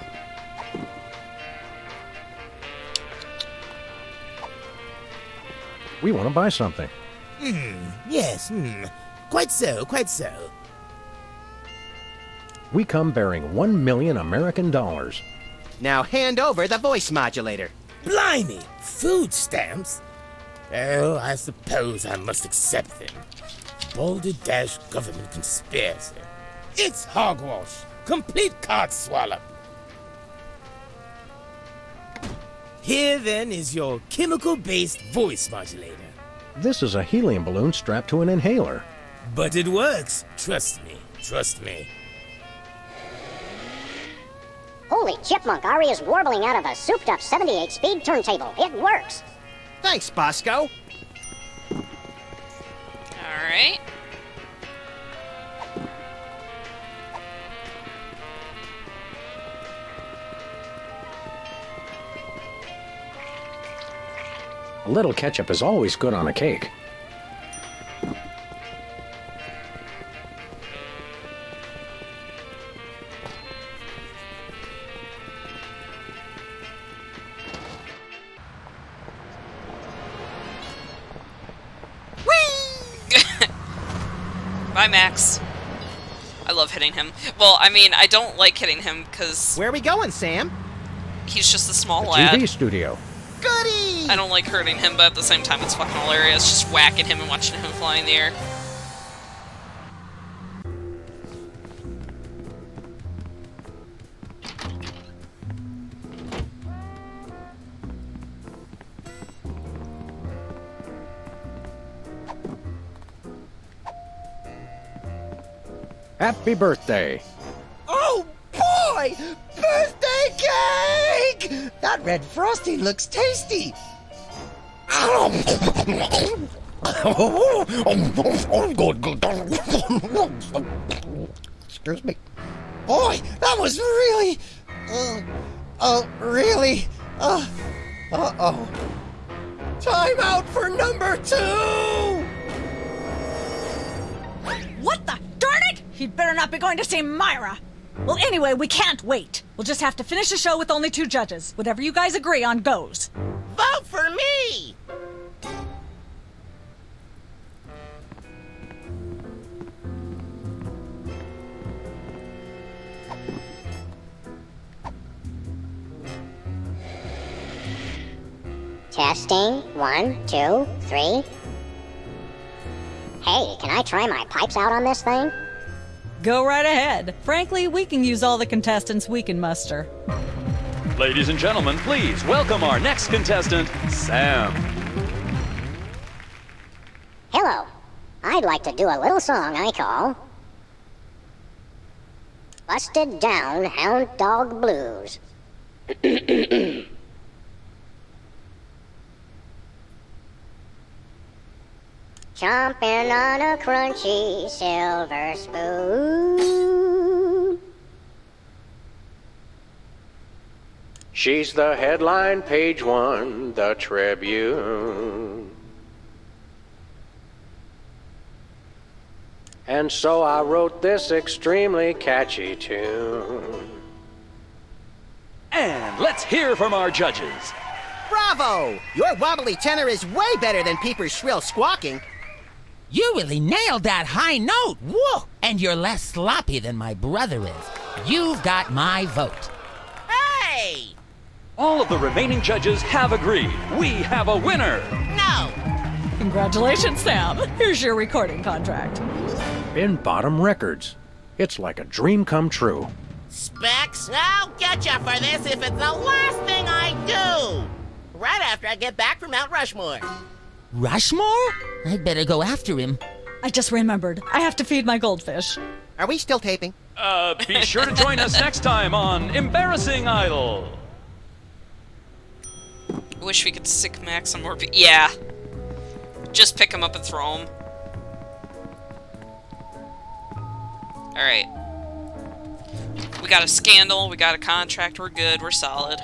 We want to buy something. Yes, quite so, quite so. We come bearing 1 million American dollars. Now hand over the voice modulator. Blimey, food stamps? Oh, I suppose I must accept them. Balderdash government conspiracy. It's hogwash. Complete cart swallow. Here then is your chemical-based voice modulator. This is a helium balloon strapped to an inhaler. But it works. Trust me. Trust me. Holy chipmunk, Ari is warbling out of a souped-up 78-speed turntable. It works. Thanks, Bosco. Alright. A little ketchup is always good on a cake. Bye, Max. I love hitting him. Well, I mean, I don't like hitting him because... Where are we going, Sam? He's just a small The lad. TV studio. Goody! I don't like hurting him, but at the same time, it's fucking hilarious just whacking him and watching him fly in the air. Happy birthday. Oh boy! Birthday cake! That red frosting looks tasty. Excuse me. Boy, that was really... really... Uh-oh. Time out for number 2! What the? Darn it! He'd better not be going to see Myra. Well, anyway, we can't wait. We'll just have to finish the show with only 2 judges. Whatever you guys agree on goes. Vote for me! Testing. 1, 2, 3. Hey, can I try my pipes out on this thing? Go right ahead. Frankly, we can use all the contestants we can muster. Ladies and gentlemen, please welcome our next contestant, Sam. Hello. I'd like to do a little song I call Busted Down Hound Dog Blues. Chomping on a crunchy silver spoon. She's the headline, page 1, the Tribune. And so I wrote this extremely catchy tune. And let's hear from our judges. Bravo! Your wobbly tenor is way better than Peeper's shrill squawking. You really nailed that high note. Whoa! And you're less sloppy than my brother is. You've got my vote. Hey! All of the remaining judges have agreed. We have a winner. No! Congratulations, Sam. Here's your recording contract. Bin Bottom Records. It's like a dream come true. Specs, I'll get you for this if it's the last thing I do! Right after I get back from Mount Rushmore. Rushmore? I'd better go after him. I just remembered. I have to feed my goldfish. Are we still taping? Be sure to join us next time on Embarrassing Idol. Wish we could sick Max some more. Yeah. Just pick him up and throw him. Alright. We got a scandal, we got a contract, we're good, we're solid.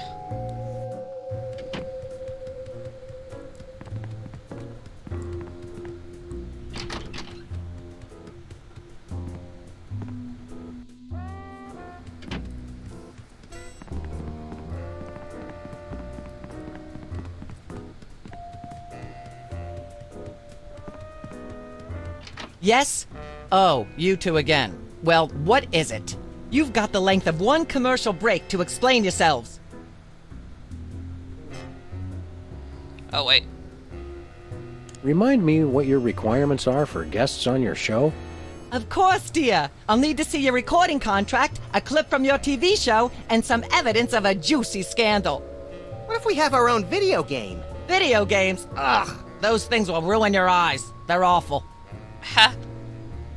Yes? Oh, you two again. Well, what is it? You've got the length of one commercial break to explain yourselves. Oh, wait. Remind me what your requirements are for guests on your show? Of course, dear. I'll need to see your recording contract, a clip from your TV show, and some evidence of a juicy scandal. What if we have our own video game? Video games? Ugh, those things will ruin your eyes. They're awful. Ha.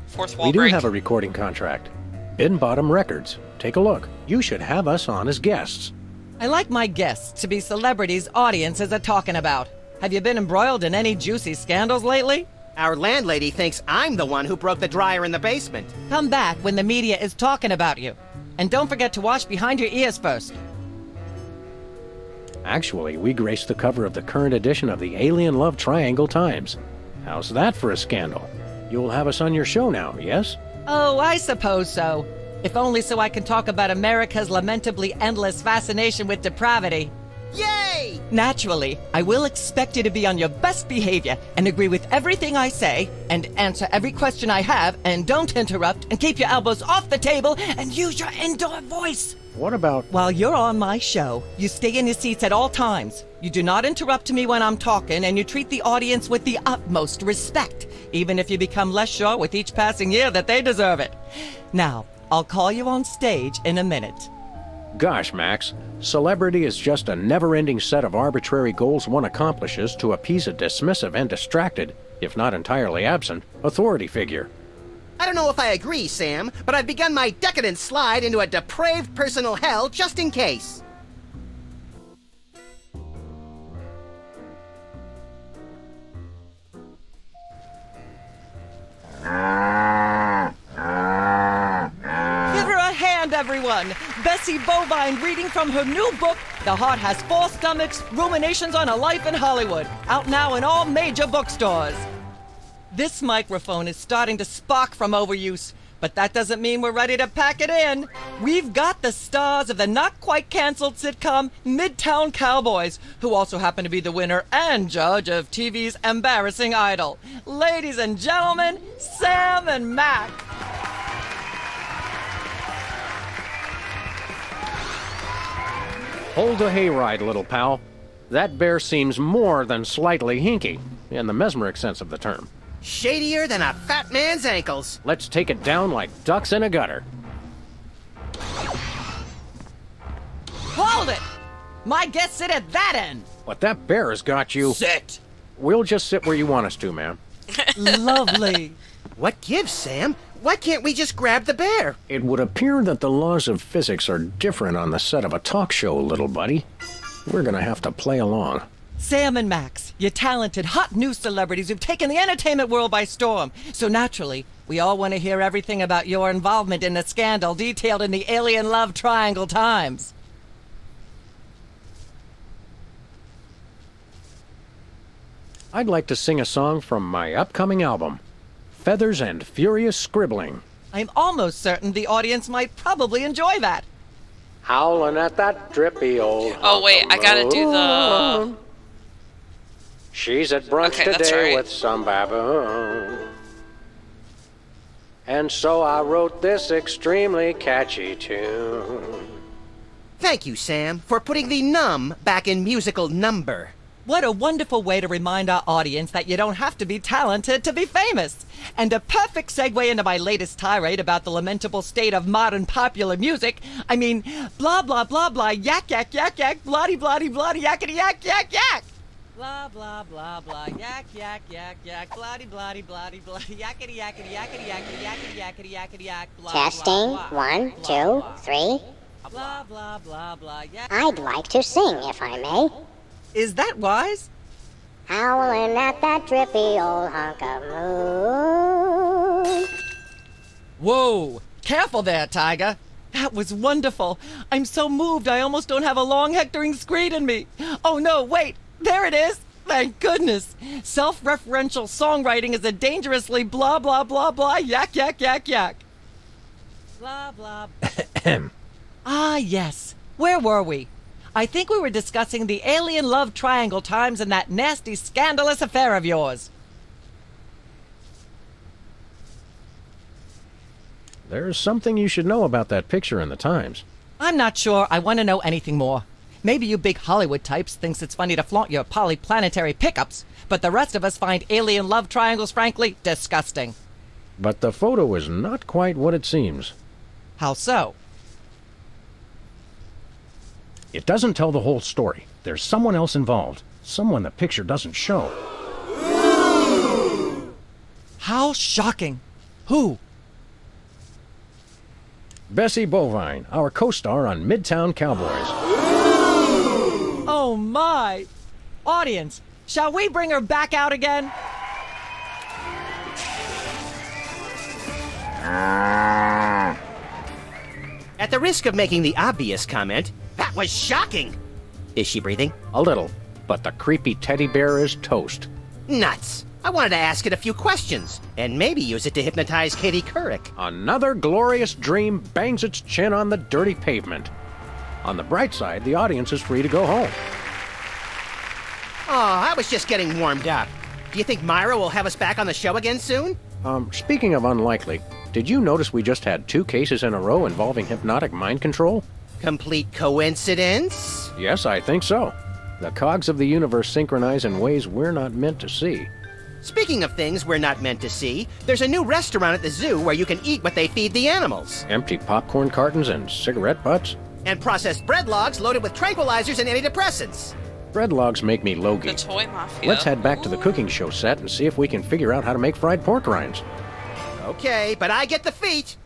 Fourth wall We do break. have a recording contract. Bin Bottom Records. Take a look. You should have us on as guests. I like my guests to be celebrities audiences are talking about. Have you been embroiled in any juicy scandals lately? Our landlady thinks I'm the one who broke the dryer in the basement. Come back when the media is talking about you. And don't forget to wash behind your ears first. Actually, we graced the cover of the current edition of the Alien Love Triangle Times. How's that for a scandal? You'll have us on your show now, yes? Oh, I suppose so. If only so I can talk about America's lamentably endless fascination with depravity. Yay! Naturally, I will expect you to be on your best behavior and agree with everything I say and answer every question I have and don't interrupt and keep your elbows off the table and use your indoor voice. What about... While you're on my show, you stay in your seats at all times. You do not interrupt me when I'm talking and you treat the audience with the utmost respect, even if you become less sure with each passing year that they deserve it. Now, I'll call you on stage in a minute. Gosh, Max, celebrity is just a never-ending set of arbitrary goals one accomplishes to appease a dismissive and distracted, if not entirely absent, authority figure. I don't know if I agree, Sam, but I've begun my decadent slide into a depraved personal hell just in case. Give her a hand, everyone! Bessie Bovine reading from her new book, The Heart Has Four Stomachs, Ruminations on a Life in Hollywood, out now in all major bookstores. This microphone is starting to spark from overuse, but that doesn't mean we're ready to pack it in. We've got the stars of the not-quite-canceled sitcom Midtown Cowboys, who also happen to be the winner and judge of TV's Embarrassing Idol. Ladies and gentlemen, Sam and Mac. Hold a hayride, little pal. That bear seems more than slightly hinky, in the mesmeric sense of the term. Shadier than a fat man's ankles. Let's take it down like ducks in a gutter. Hold it! My guests sit at that end. But that bear has got you... Sit! We'll just sit where you want us to, ma'am. Lovely. What gives, Sam? Why can't we just grab the bear? It would appear that the laws of physics are different on the set of a talk show, little buddy. We're gonna have to play along. Sam and Max, you're talented, hot new celebrities who've taken the entertainment world by storm. So naturally, we all want to hear everything about your involvement in the scandal detailed in the Alien Love Triangle Times. I'd like to sing a song from my upcoming album, Feathers and Furious Scribbling. I'm almost certain the audience might probably enjoy that. Howling at that drippy old... Oh, wait, I gotta do the... She's at brunch Okay, that's today right. with some baboon. And so I wrote this extremely catchy tune. Thank you, Sam, for putting the num back in musical number. What a wonderful way to remind our audience that you don't have to be talented to be famous. And a perfect segue into my latest tirade about the lamentable state of modern popular music. I mean, blah, blah, blah, blah, yak, yak, yak, yak, bloody, bloody, bloody, yakety, yak, yak, yak. Blah, blah, blah, blah, yak, yak, yak, yak, bloody, bloody, bloody, bloody, yakety, yakety, yakety, yakety, yakety, yakety, yakety, yak, blah, Testing. blah, blah. 1, 2, 3. Blah, blah, blah, blah, yak. I'd like to sing, if I may. Is that wise? Howling at that drippy old hunk of moon. Whoa! Careful there, Tiger. That was wonderful. I'm so moved I almost don't have a long hectoring screed in me. Oh no, wait! There it is! Thank goodness! Self-referential songwriting is a dangerously blah blah blah blah yak yak yak yak. Blah blah. Ah, yes. Where were we? I think we were discussing the alien love triangle times and that nasty, scandalous affair of yours. There's something you should know about that picture in the Times. I'm not sure I want to know anything more. Maybe you big Hollywood types thinks it's funny to flaunt your polyplanetary pickups, but the rest of us find alien love triangles, frankly, disgusting. But the photo is not quite what it seems. How so? It doesn't tell the whole story. There's someone else involved. Someone the picture doesn't show. How shocking. Who? Bessie Bovine, our co-star on Midtown Cowboys. Oh my! Audience, shall we bring her back out again? At the risk of making the obvious comment, that was shocking! Is she breathing? A little, but the creepy teddy bear is toast. Nuts! I wanted to ask it a few questions, and maybe use it to hypnotize Katie Couric. Another glorious dream bangs its chin on the dirty pavement. On the bright side, the audience is free to go home. Oh, I was just getting warmed up. Do you think Myra will have us back on the show again soon? Speaking of unlikely, did you notice we just had 2 cases in a row involving hypnotic mind control? Complete coincidence? Yes, I think so. The cogs of the universe synchronize in ways we're not meant to see. Speaking of things we're not meant to see, there's a new restaurant at the zoo where you can eat what they feed the animals. Empty popcorn cartons and cigarette butts? And processed bread logs loaded with tranquilizers and antidepressants. Bread logs make me logy. The toy mafia. Let's head back to the cooking show set and see if we can figure out how to make fried pork rinds. Okay, but I get the feet.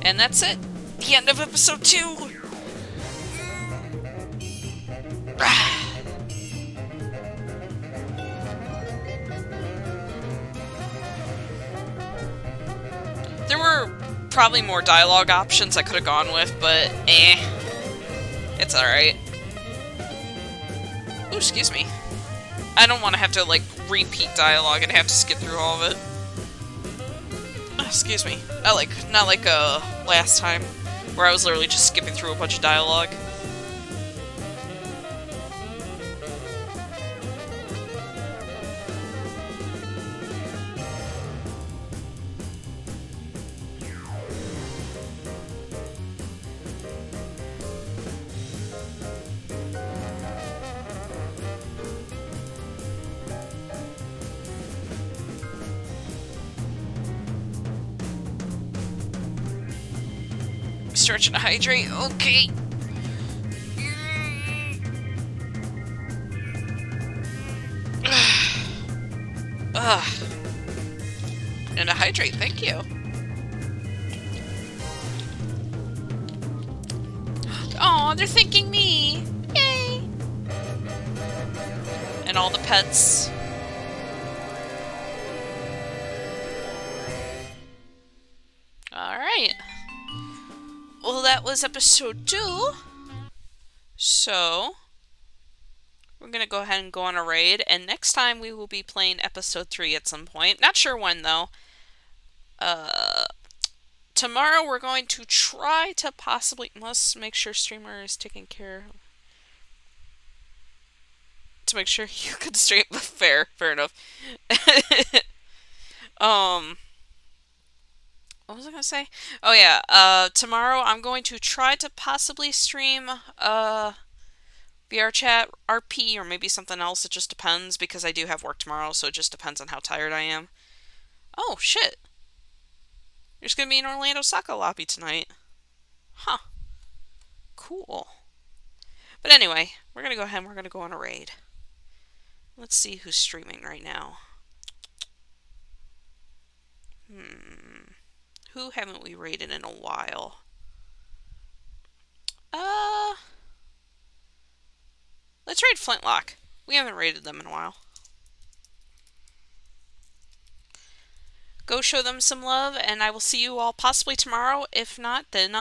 And that's it. The end of episode 2. There were probably more dialogue options I could have gone with, but it's alright. Ooh, excuse me. I don't want to have to, like, repeat dialogue and have to skip through all of it. Excuse me. Not like last time, where I was literally just skipping through a bunch of dialogue. Stretch and hydrate, okay. And a hydrate, thank you. Oh, they're thanking me. Yay. And all the pets. Alright. Well, that was episode 2. So, we're going to go ahead and go on a raid. And next time we will be playing episode 3 at some point. Not sure when, though. Tomorrow we're going to try to possibly... Let's make sure streamer is taken care of. to make sure you could stream. Fair enough. What was I gonna say? Oh yeah, tomorrow I'm going to try to possibly stream VR chat RP or maybe something else. It just depends because I do have work tomorrow, so it just depends on how tired I am. Oh shit. There's gonna be an Orlando Soccer lobby tonight. Huh. Cool. But anyway, we're gonna go ahead and we're gonna go on a raid. Let's see who's streaming right now. Who haven't we raided in a while? Let's raid Flintlock. We haven't raided them in a while. Go show them some love, and I will see you all possibly tomorrow. If not, then